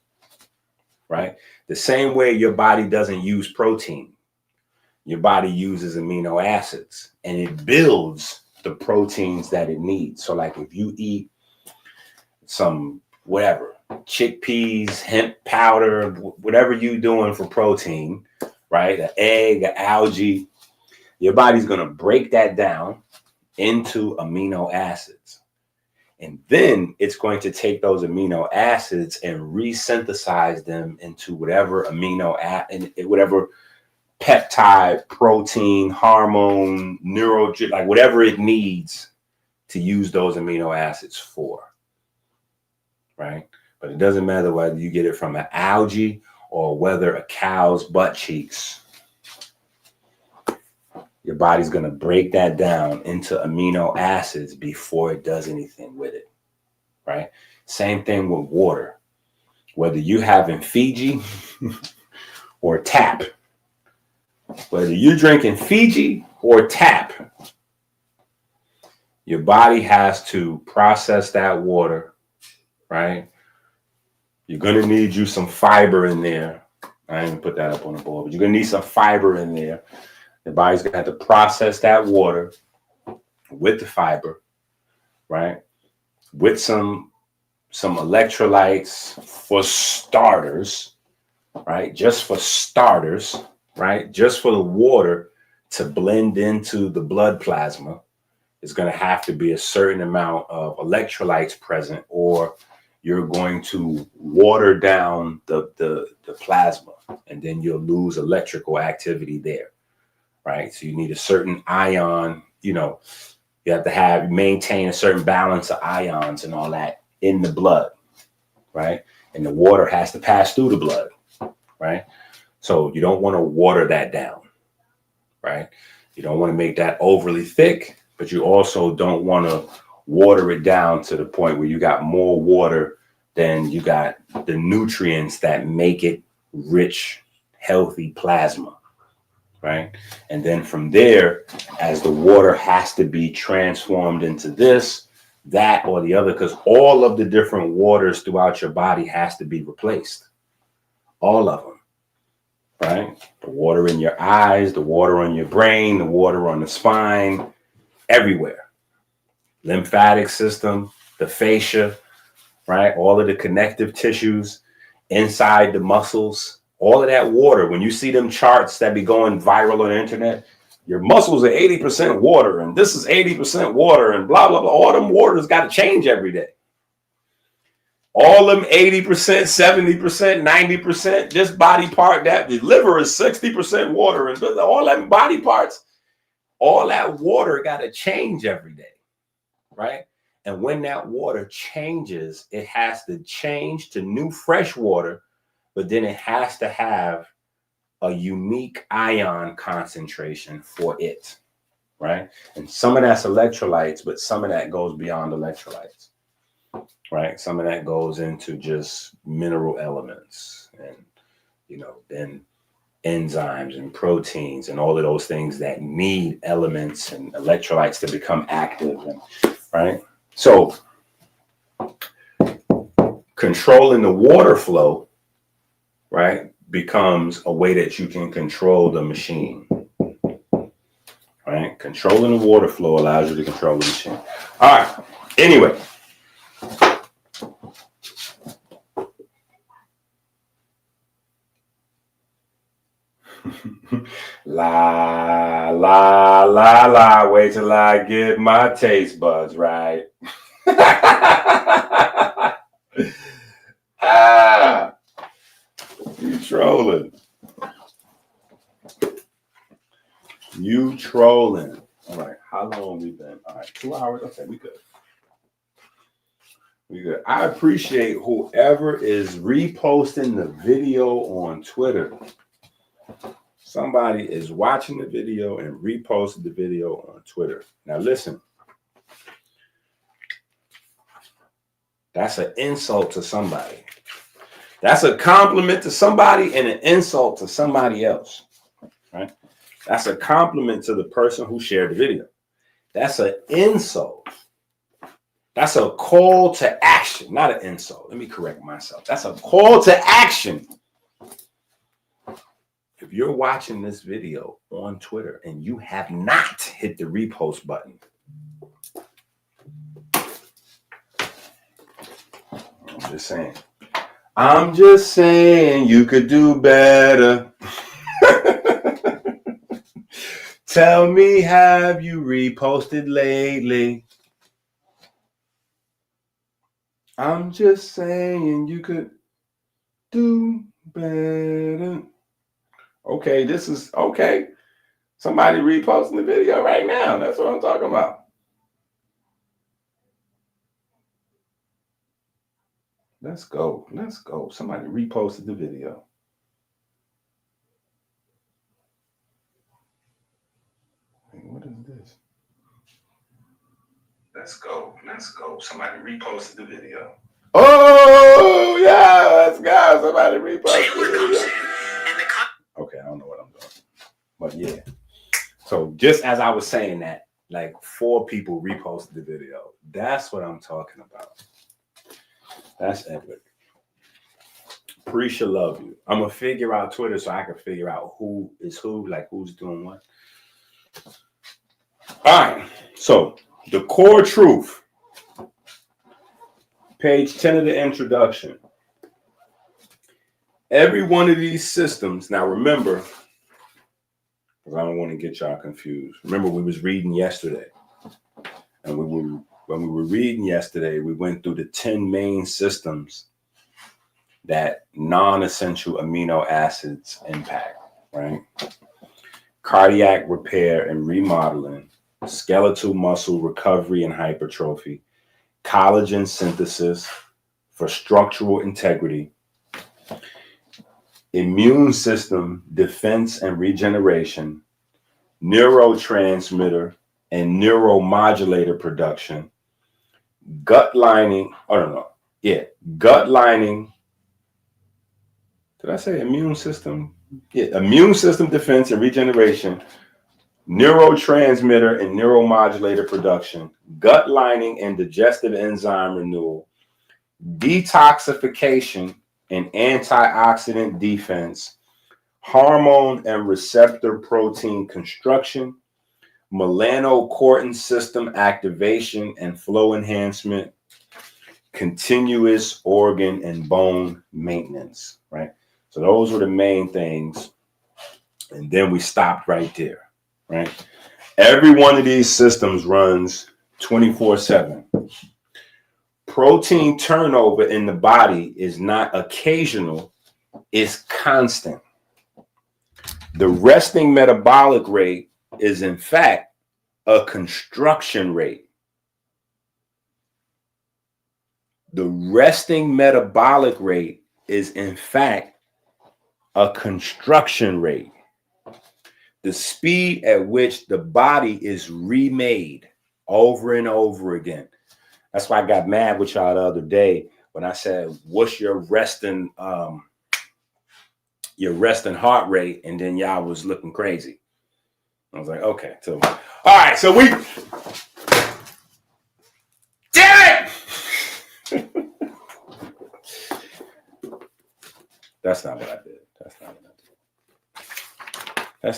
Right? The same way your body doesn't use protein. Your body uses amino acids and it builds the proteins that it needs. So like if you eat some whatever, chickpeas, hemp powder, whatever you're doing for protein, right? An egg, an algae, your body's going to break that down into amino acids. And then it's going to take those amino acids and resynthesize them into whatever whatever peptide, protein, hormone, like whatever it needs to use those amino acids for. Right? But it doesn't matter whether you get it from an algae or whether a cow's butt cheeks. Your body's going to break that down into amino acids before it does anything with it, right? Same thing with water. Whether you having Fiji or tap, whether you're drinking Fiji or tap, your body has to process that water, right? You're going to need you some fiber in there. I didn't put that up on the board, but you're going to need some fiber in there. The body's going to have to process that water with the fiber, right? With some electrolytes for starters, right? Just for starters, right? Just for the water to blend into the blood plasma, it's going to have to be a certain amount of electrolytes present, or you're going to water down the plasma, and then you'll lose electrical activity there. Right. So you need a certain ion, you have to maintain a certain balance of ions and all that in the blood. Right. And the water has to pass through the blood. Right. So you don't want to water that down. Right. You don't want to make that overly thick, but you also don't want to water it down to the point where you got more water than you got the nutrients that make it rich, healthy plasma. Right. And then from there, as the water has to be transformed into this, that, or the other, because all of the different waters throughout your body has to be replaced. All of them. Right. The water in your eyes, the water on your brain, the water on the spine, everywhere. Lymphatic system, the fascia, right. All of the connective tissues inside the muscles. All of that water, when you see them charts that be going viral on the internet, your muscles are 80% water, and this is 80% water, and blah, blah, blah. All them waters got to change every day. All them 80%, 70%, 90%, this body part, that the liver is 60% water, and all them body parts, all that water got to change every day, right? And when that water changes, it has to change to new fresh water, but then it has to have a unique ion concentration for it, right? And some of that's electrolytes, but some of that goes beyond electrolytes, right? Some of that goes into just mineral elements and, then enzymes and proteins and all of those things that need elements and electrolytes to become active, right? So controlling the water flow, right, becomes a way that you can control the machine. Right? Controlling the water flow allows you to control the machine. All right. Anyway. La, la, la, la. Wait till I get my taste buds right. You trolling. You trolling. All right. How long we been? All right, 2 hours. Okay, we good. We good. I appreciate whoever is reposting the video on Twitter. Somebody is watching the video and reposted the video on Twitter. Now listen, that's an insult to somebody. That's a compliment to somebody and an insult to somebody else, right? That's a compliment to the person who shared the video. That's an insult. That's a call to action, not an insult. Let me correct myself. That's a call to action. If you're watching this video on Twitter and you have not hit the repost button, I'm just saying you could do better. Tell me, have you reposted lately? I'm just saying you could do better. Okay, this is okay. Somebody reposting the video right now. That's what I'm talking about. Let's go. Let's go. Somebody reposted the video. What is this? Let's go. Let's go. Somebody reposted the video. Oh, yeah. Let's go. Somebody reposted the video. Okay, I don't know what I'm doing. But yeah. So just as I was saying that, like 4 people reposted the video. That's what I'm talking about. That's epic. Appreciate love you. I'm going to figure out Twitter so I can figure out who is who, like who's doing what. All right. So the core truth. Page 10 of the introduction. Every one of these systems, now remember, because I don't want to get y'all confused. Remember, we was reading yesterday. And when we were reading yesterday, we went through the 10 main systems that non-essential amino acids impact, right? Cardiac repair and remodeling, skeletal muscle recovery and hypertrophy, collagen synthesis for structural integrity, immune system defense and regeneration, neurotransmitter and neuromodulator production, gut lining, gut lining. Did I say immune system? Yeah, immune system defense and regeneration, neurotransmitter and neuromodulator production, gut lining and digestive enzyme renewal, detoxification and antioxidant defense, hormone and receptor protein construction, melanocortin system activation and flow enhancement, continuous organ and bone maintenance, right? So those were the main things. And then we stopped right there, right? Every one of these systems runs 24/7. Protein turnover in the body is not occasional, it's constant. The resting metabolic rate is, in fact, a construction rate. The resting metabolic rate is, in fact, a construction rate. The speed at which the body is remade over and over again. That's why I got mad with y'all the other day when I said, what's your resting heart rate? And then y'all was looking crazy. I was like, okay. So, all right. So we, damn it! That's not what I did. That's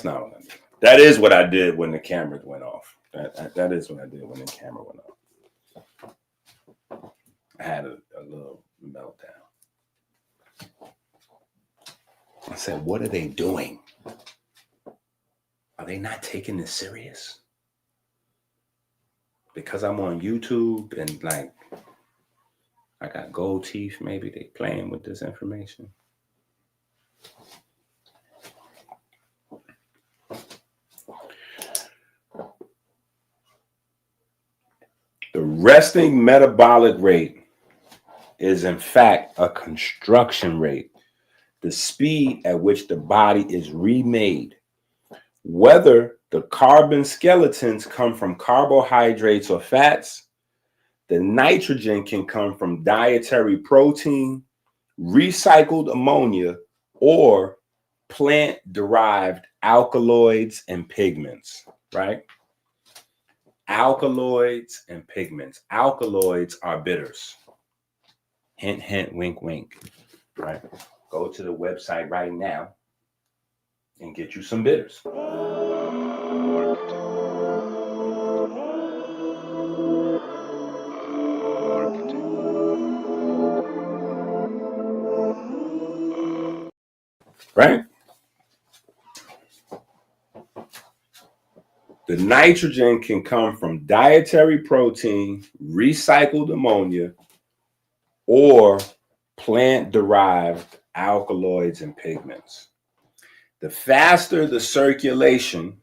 not what I did. That is what I did when the cameras went off. That is what I did when the camera went off. I had a little meltdown. I said, what are they doing? Are they not taking this serious? Because I'm on YouTube and like I got gold teeth, maybe they playing with this information. resting metabolic rate is in fact a construction rate, the speed at which the body is remade. Whether the carbon skeletons come from carbohydrates or fats, the nitrogen can come from dietary protein, recycled ammonia, or plant-derived alkaloids and pigments, right? Alkaloids and pigments. Alkaloids are bitters. Hint, hint, wink, wink, right? Go to the website right now and get you some bitters. Right? The nitrogen can come from dietary protein, recycled ammonia, or plant-derived alkaloids and pigments. The faster the circulation,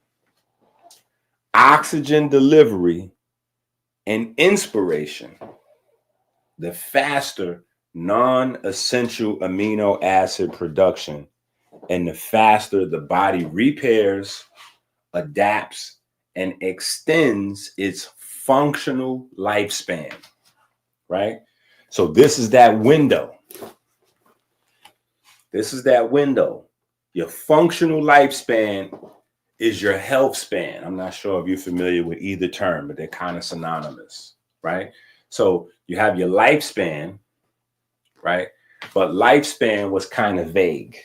oxygen delivery, and inspiration, the faster non-essential amino acid production, and the faster the body repairs, adapts, and extends its functional lifespan, right? So this is that window. This is that window. Your functional lifespan is your health span. I'm not sure if you're familiar with either term, but they're kind of synonymous, right? So you have your lifespan, right? But lifespan was kind of vague,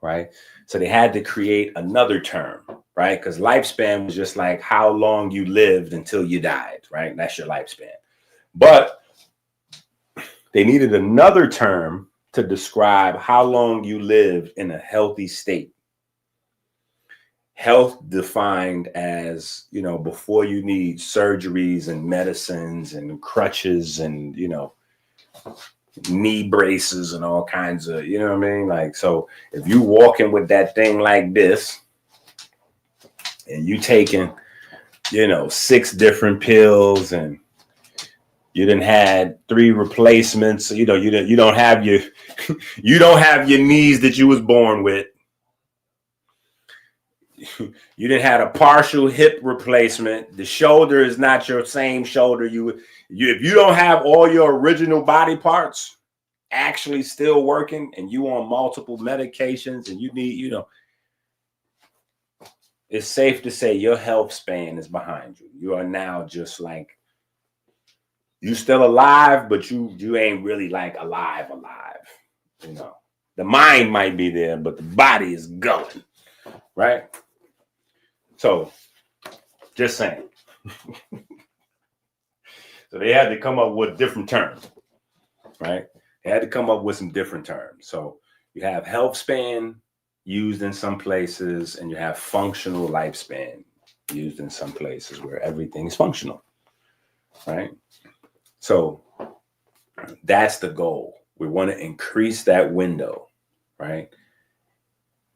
right? So they had to create another term, right? Because lifespan was just like how long you lived until you died, right? That's your lifespan. But they needed another term to describe how long you lived in a healthy state. Health defined as, you know, before you need surgeries and medicines and crutches and, you know, knee braces and all kinds of, you know what I mean? Like, so if you walking with that thing like this and you taking, you know, 6 different pills and you done had 3 replacements, you know, you don't have your you don't have your knees that you was born with. You didn't have a partial hip replacement. The shoulder is not your same shoulder. You if you don't have all your original body parts actually still working and you on multiple medications and you need, you know, it's safe to say your health span is behind you. You are now just like, you still alive, but you ain't really like alive. You know, the mind might be there, but the body is going, right? So just saying. So they had to come up with different terms, right? They had to come up with some different terms. So you have health span used in some places, and you have functional lifespan used in some places where everything's functional, right? So that's the goal. We want to increase that window, right?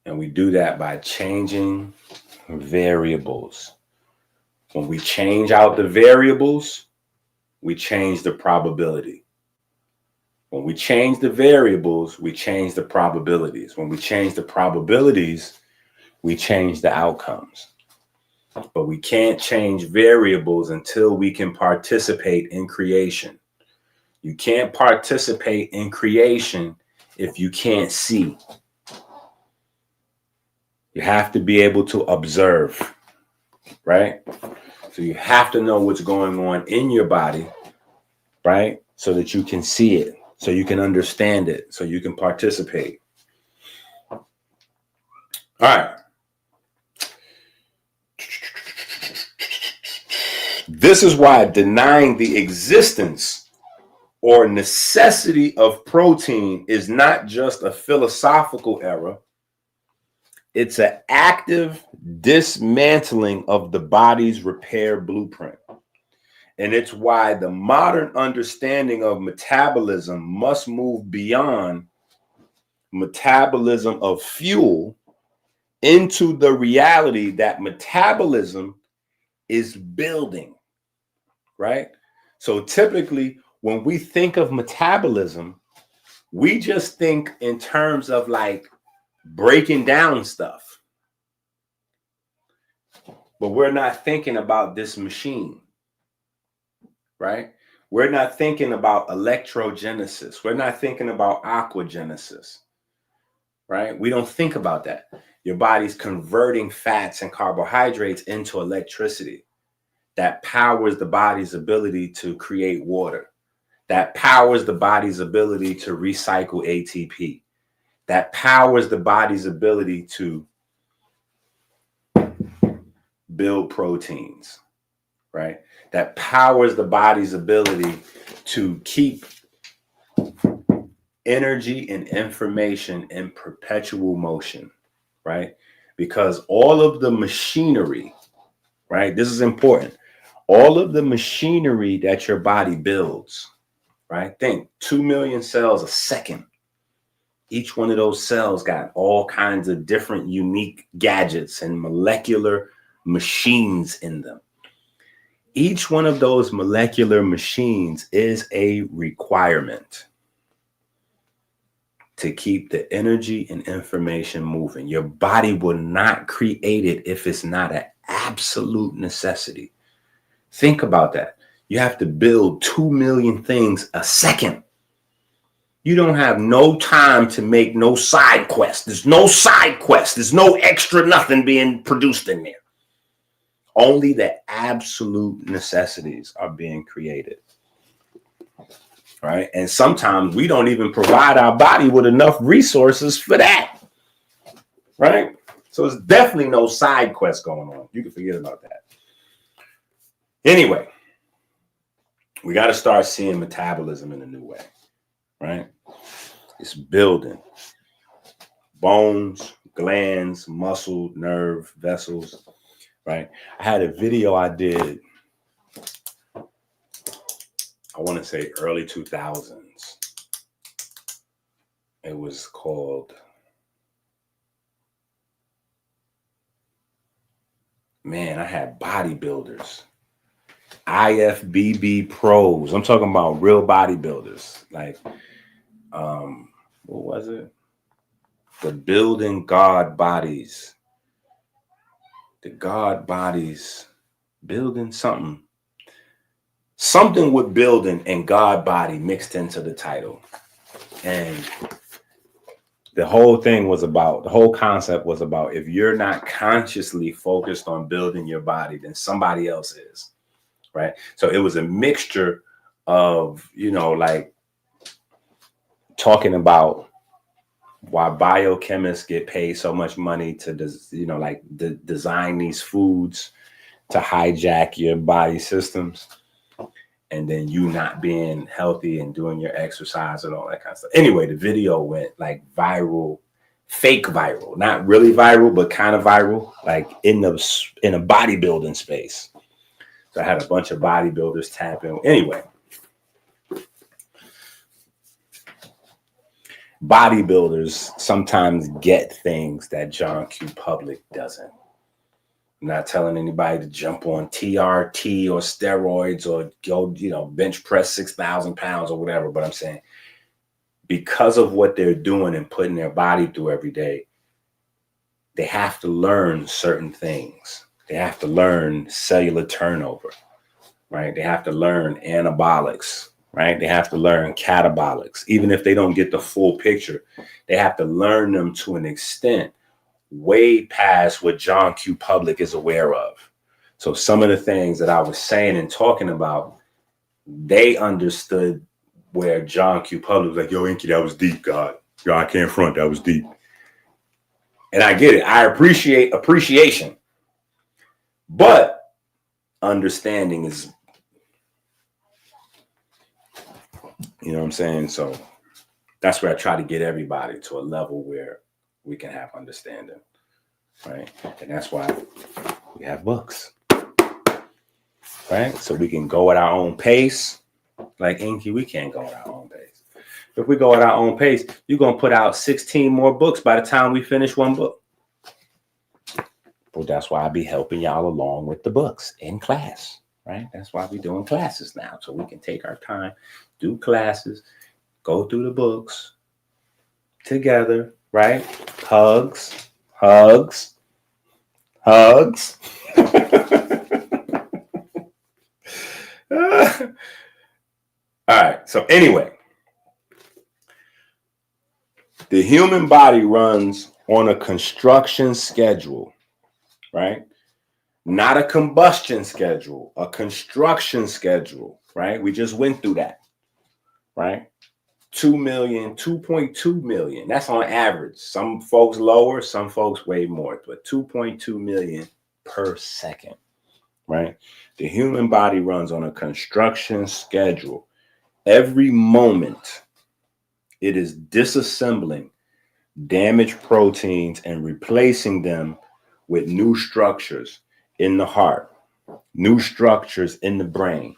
And we do that by changing variables. When we change out the variables, we change the probability. When we change the variables, we change the probabilities. When we change the probabilities, we change the outcomes. But we can't change variables until we can participate in creation. You can't participate in creation if you can't see. You have to be able to observe, right? So you have to know what's going on in your body, right? So that you can see it, so you can understand it, so you can participate. All right. This is why denying the existence or necessity of protein is not just a philosophical error. It's an active dismantling of the body's repair blueprint. And it's why the modern understanding of metabolism must move beyond metabolism of fuel into the reality that metabolism is building, right? So typically, when we think of metabolism, we just think in terms of like breaking down stuff. But we're not thinking about this machine, right? We're not thinking about electrogenesis. We're not thinking about aquagenesis, right? We don't think about that. Your body's converting fats and carbohydrates into electricity that powers the body's ability to create water, that powers the body's ability to recycle ATP, that powers the body's ability to build proteins, right? That powers the body's ability to keep energy and information in perpetual motion, right? Because all of the machinery, right? This is important. All of the machinery that your body builds, right? Think 2 million cells a second. Each one of those cells got all kinds of different unique gadgets and molecular machines in them. Each one of those molecular machines is a requirement to keep the energy and information moving. Your body will not create it if it's not an absolute necessity. Think about that. You have to build 2 million things a second. You don't have no time to make no side quest. There's no side quest. There's no extra nothing being produced in there. Only the absolute necessities are being created, right? And sometimes we don't even provide our body with enough resources for that, right? So it's definitely no side quest going on. You can forget about that. Anyway, we got to start seeing metabolism in a new way, right? It's building bones, glands, muscle, nerve, vessels, right? I had a video I did, I want to say early 2000s. It was called, man, I had bodybuilders, IFBB pros. I'm talking about real bodybuilders. Like, what was it? The Building God Bodies. The God Bodies. Building something. Something with building and God body mixed into the title. And the whole concept was about, if you're not consciously focused on building your body, then somebody else is, right? So it was a mixture of, like talking about why biochemists get paid so much money to, design these foods to hijack your body systems, and then you not being healthy and doing your exercise and all that kind of stuff. Anyway, the video went like viral, fake viral, not really viral, but kind of viral, like in a bodybuilding space. So I had a bunch of bodybuilders tap in. Anyway, bodybuilders sometimes get things that John Q. Public doesn't. I'm not telling anybody to jump on TRT or steroids or go, bench press 6,000 pounds or whatever. But I'm saying, because of what they're doing and putting their body through every day, they have to learn certain things. They have to learn cellular turnover, right? They have to learn anabolics, right? They have to learn catabolics. Even if they don't get the full picture, they have to learn them to an extent way past what John Q. Public is aware of. So some of the things that I was saying and talking about, they understood where John Q. Public was like, yo, Inky, that was deep, God. Yo, I can't front, that was deep. And I get it. I appreciate appreciation. But understanding is, you know what I'm saying? So that's where I try to get everybody to a level where we can have understanding, right? And that's why we have books, right? So we can go at our own pace. Like Inky, we can't go at our own pace. If we go at our own pace, you're going to put out 16 more books by the time we finish one book. Well, that's why I be helping y'all along with the books in class, right? That's why we're doing classes now, so we can take our time, do classes, go through the books together, right? Hugs, hugs, hugs. All right. So anyway, the human body runs on a construction schedule, right? Not a combustion schedule, a construction schedule, right? We just went through that, right? 2 million, 2.2 million. That's on average. Some folks lower, some folks way more, but 2.2 million per second, right? The human body runs on a construction schedule. Every moment, it is disassembling damaged proteins and replacing them with new structures in the heart, new structures in the brain,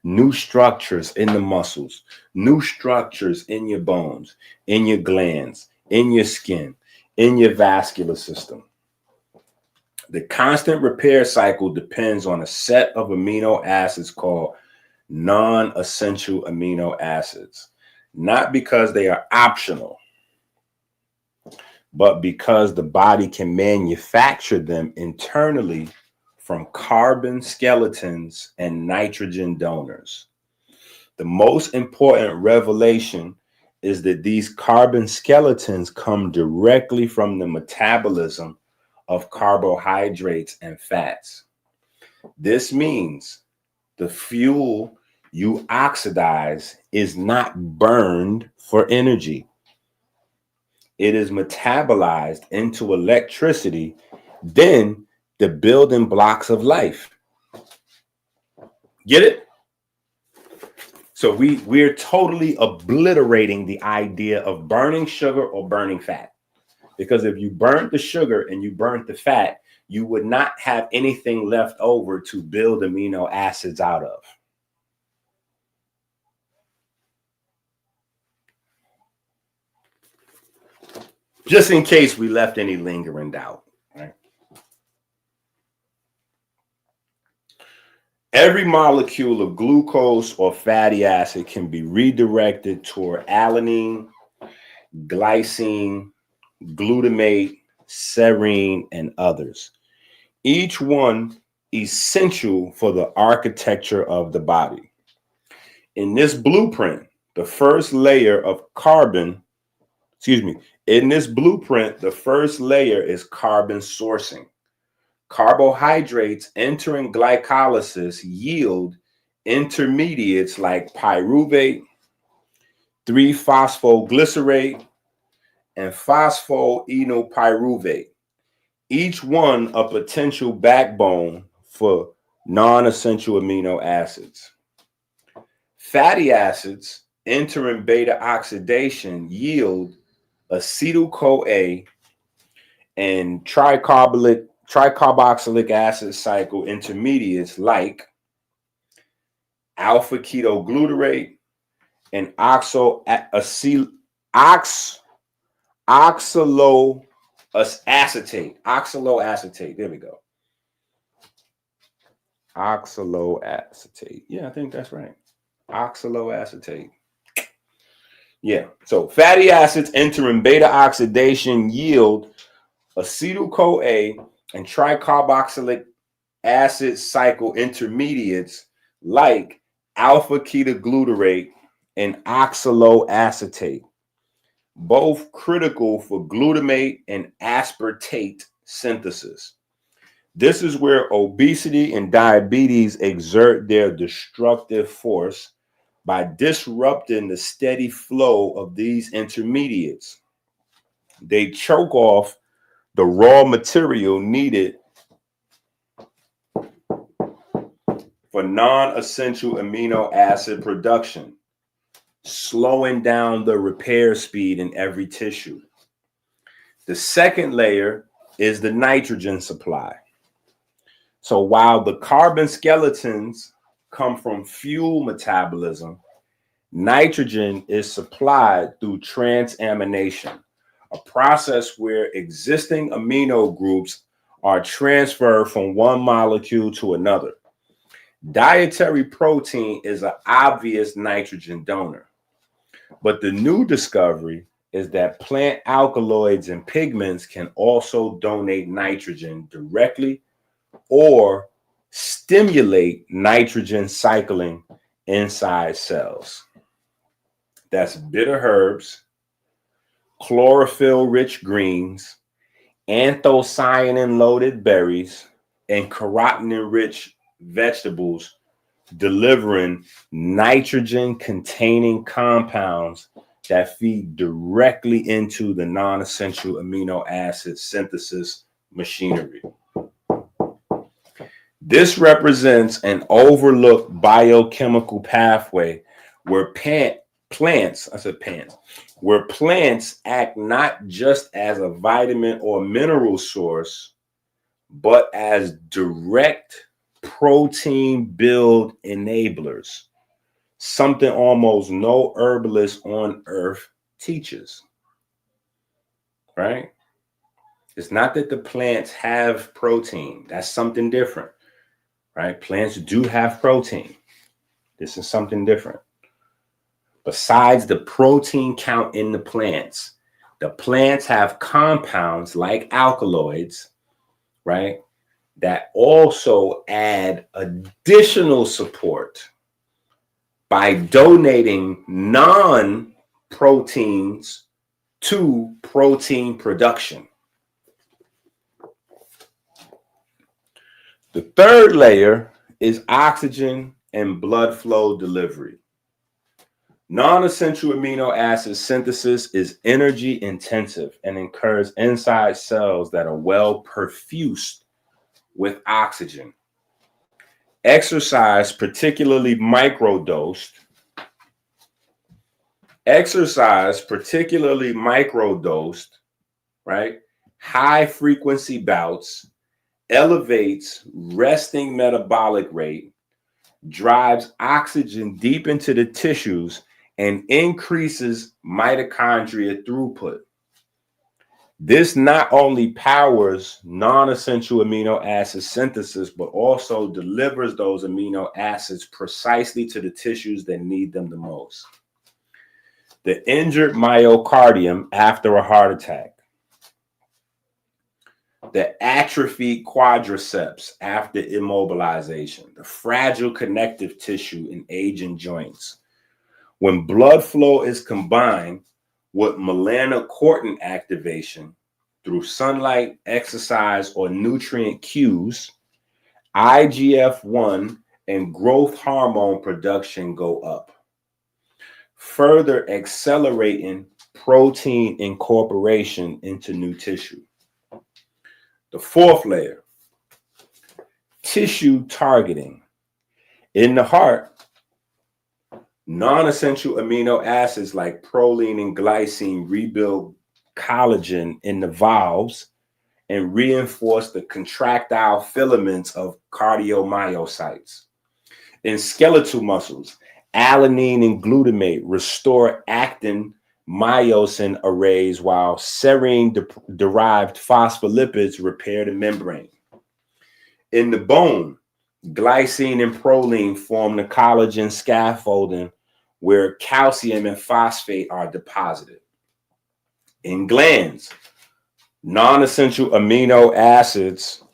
new structures in the muscles, new structures in your bones, in your glands, in your skin, in your vascular system. The constant repair cycle depends on a set of amino acids called non-essential amino acids, not because they are optional, but because the body can manufacture them internally from carbon skeletons and nitrogen donors. The most important revelation is that these carbon skeletons come directly from the metabolism of carbohydrates and fats. This means the fuel you oxidize is not burned for energy. It is metabolized into electricity, then the building blocks of life. Get it? So we're totally obliterating the idea of burning sugar or burning fat. Because if you burnt the sugar and you burnt the fat, you would not have anything left over to build amino acids out of. Just in case we left any lingering doubt, right? Every molecule of glucose or fatty acid can be redirected toward alanine, glycine, glutamate, serine, and others. Each one essential for the architecture of the body. In this blueprint, the first layer of carbon, in this blueprint, the first layer is carbon sourcing. Carbohydrates entering glycolysis yield intermediates like pyruvate, 3-phosphoglycerate, and phosphoenolpyruvate, each one a potential backbone for non-essential amino acids. Fatty acids entering beta oxidation yield acetyl-CoA and tricarboxylic acid cycle intermediates like alpha ketoglutarate and oxaloacetate. Oxaloacetate. There we go. Oxaloacetate. Yeah, I think that's right. Oxaloacetate. Yeah. So fatty acids entering beta oxidation yield acetyl-CoA and tricarboxylic acid cycle intermediates like alpha ketoglutarate and oxaloacetate, both critical for glutamate and aspartate synthesis. This is where obesity and diabetes exert their destructive force by disrupting the steady flow of these intermediates. They choke off the raw material needed for non-essential amino acid production, slowing down the repair speed in every tissue. The second layer is the nitrogen supply. So while the carbon skeletons come from fuel metabolism, nitrogen is supplied through transamination, a process where existing amino groups are transferred from one molecule to another. Dietary protein is an obvious nitrogen donor, but the new discovery is that plant alkaloids and pigments can also donate nitrogen directly or stimulate nitrogen cycling inside cells. That's bitter herbs, chlorophyll-rich greens, anthocyanin-loaded berries, and carotene-rich vegetables delivering nitrogen-containing compounds that feed directly into the non-essential amino acid synthesis machinery. This represents an overlooked biochemical pathway where plants act not just as a vitamin or mineral source, but as direct protein build enablers, something almost no herbalist on earth teaches, right? It's not that the plants have protein. That's something different, right? Plants do have protein. This is something different. Besides the protein count in the plants have compounds like alkaloids, right, that also add additional support by donating non-proteins to protein production. The third layer is oxygen and blood flow delivery. Non-essential amino acid synthesis is energy intensive and occurs inside cells that are well perfused with oxygen. Exercise, particularly microdosed, right? High frequency bouts elevates resting metabolic rate, drives oxygen deep into the tissues, and increases mitochondria throughput. This not only powers non-essential amino acid synthesis, but also delivers those amino acids precisely to the tissues that need them the most. The injured myocardium after a heart attack, the atrophied quadriceps after immobilization, the fragile connective tissue in aging joints. When blood flow is combined with melanocortin activation through sunlight, exercise, or nutrient cues, IGF-1 and growth hormone production go up, further accelerating protein incorporation into new tissue. The fourth layer, tissue targeting. In the heart, non-essential amino acids like proline and glycine rebuild collagen in the valves and reinforce the contractile filaments of cardiomyocytes. In skeletal muscles, alanine and glutamate restore actin myosin arrays, while serine-derived phospholipids repair the membrane. In the bone, glycine and proline form the collagen scaffolding where calcium and phosphate are deposited. In glands, non-essential amino acids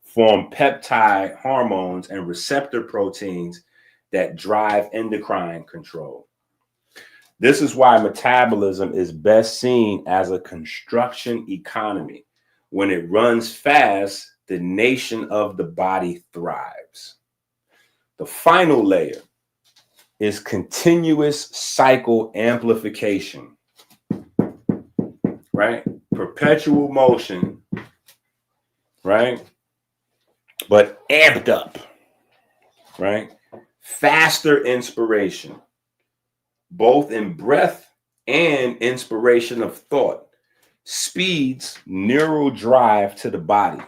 form peptide hormones and receptor proteins that drive endocrine control. This is why metabolism is best seen as a construction economy. When it runs fast, the nation of the body thrives. The final layer is continuous cycle amplification, right? Perpetual motion, right? But amped up, right? Faster inspiration, both in breath and inspiration of thought, speeds neural drive to the body,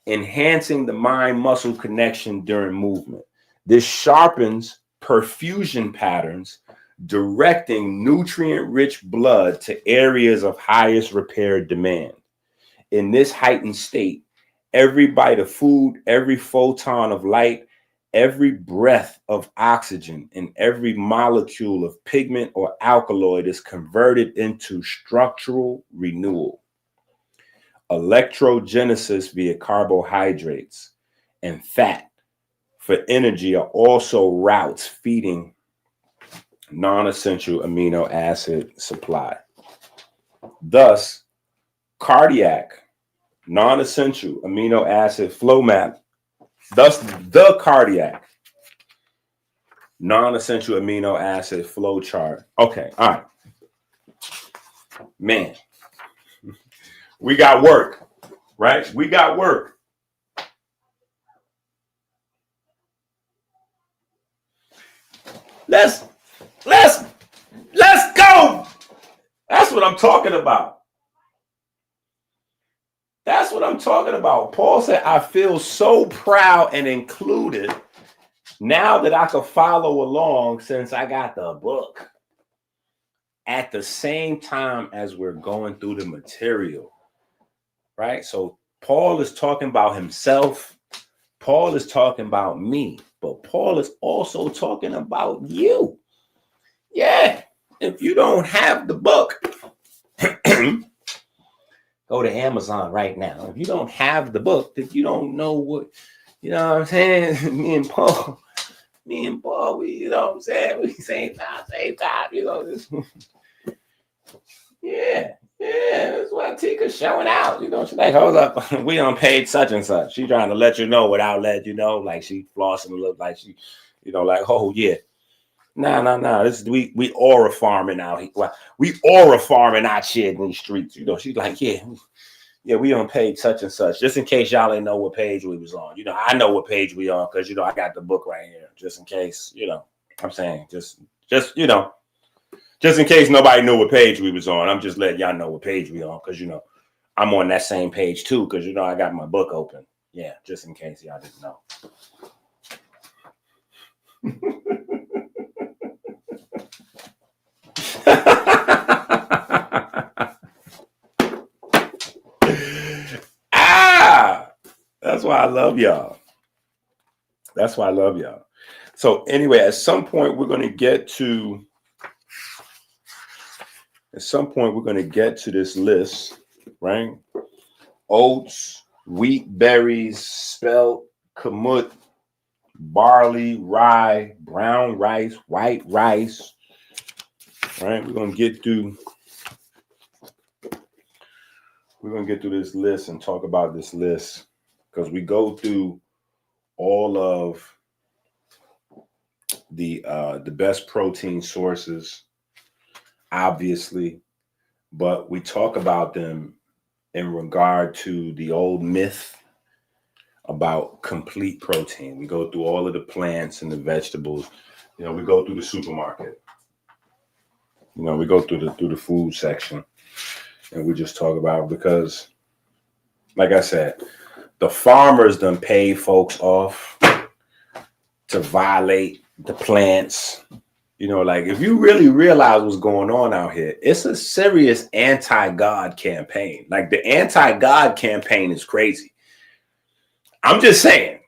enhancing the mind-muscle connection during movement. This sharpens perfusion patterns, directing nutrient-rich blood to areas of highest repair demand. In this heightened state, every bite of food, every photon of light, every breath of oxygen and every molecule of pigment or alkaloid is converted into structural renewal, electrogenesis via carbohydrates, and fat for energy are also routes feeding non-essential amino acid supply. Thus, cardiac non-essential amino acid flow map, thus the cardiac non-essential amino acid flow chart. Okay, all right. Man, we got work, right? We got work. Let's go. That's what I'm talking about. That's what I'm talking about. Paul said, I feel so proud and included now that I can follow along since I got the book at the same time as we're going through the material, right? So Paul is talking about himself. Paul is talking about me, but Paul is also talking about you. Yeah. If you don't have the book, go to Amazon right now. If you don't have the book, if you don't know what, you know what I'm saying? Me and Paul, we, you know what I'm saying? We same time, you know. Yeah, that's why Tika's showing out. You know, she's like, hold up, we on page such and such. She trying to let you know without letting you know, like she flossing and look like she, you know, like, oh yeah. Nah. This is we aura farming out here. We aura farming out shit in these streets. You know, she's like, yeah, we on page such and such. Just in case y'all didn't know what page we was on. You know, I know what page we on because you know I got the book right here. Just in case, you know, I'm saying just you know, just in case nobody knew what page we was on. I'm just letting y'all know what page we on because you know I'm on that same page too because you know I got my book open. Yeah, just in case y'all didn't know. That's why I love y'all. That's why I love y'all. So anyway, at some point we're going to get to this list, right? Oats, wheat, berries, spelt, kamut, barley, rye, brown rice, white rice. Right? We're gonna get through this list and talk about this list because we go through all of the best protein sources, obviously, but we talk about them in regard to the old myth about complete protein. We go through all of the plants and the vegetables. You know, we go through the supermarket. You know, we go through the food section and we just talk about because, like I said, the farmers done pay folks off to violate the plants. You know, like if you really realize what's going on out here, it's a serious anti-God campaign. Like the anti-God campaign is crazy. I'm just saying,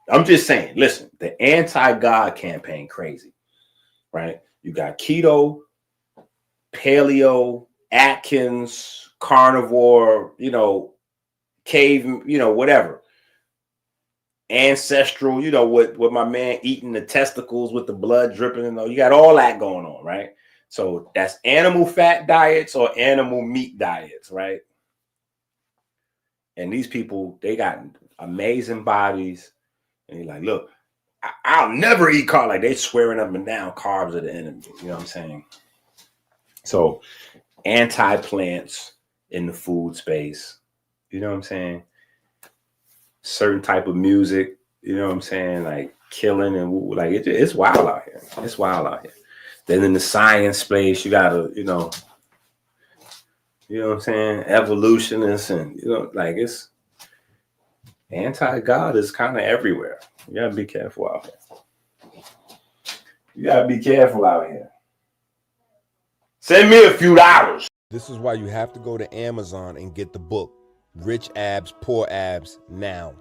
listen, the anti-God campaign crazy, right? You got keto, paleo, Atkins, carnivore, you know, cave, you know, whatever. Ancestral, you know, with my man eating the testicles with the blood dripping and all. You got all that going on, right? So that's animal fat diets or animal meat diets, right? And these people, they got amazing bodies. And you're like, look, I'll never eat carbs. Like they swearing up and down carbs are the enemy. You know what I'm saying? So anti-plants in the food space. You know what I'm saying? Certain type of music. You know what I'm saying? Like killing and like it's wild out here. It's wild out here. Then in the science space, you gotta, you know what I'm saying? Evolutionists and you know, like it's anti-God is kind of everywhere. You gotta be careful out here. Send me a few dollars. This is why you have to go to Amazon and get the book, Rich Abs, Poor Abs, now.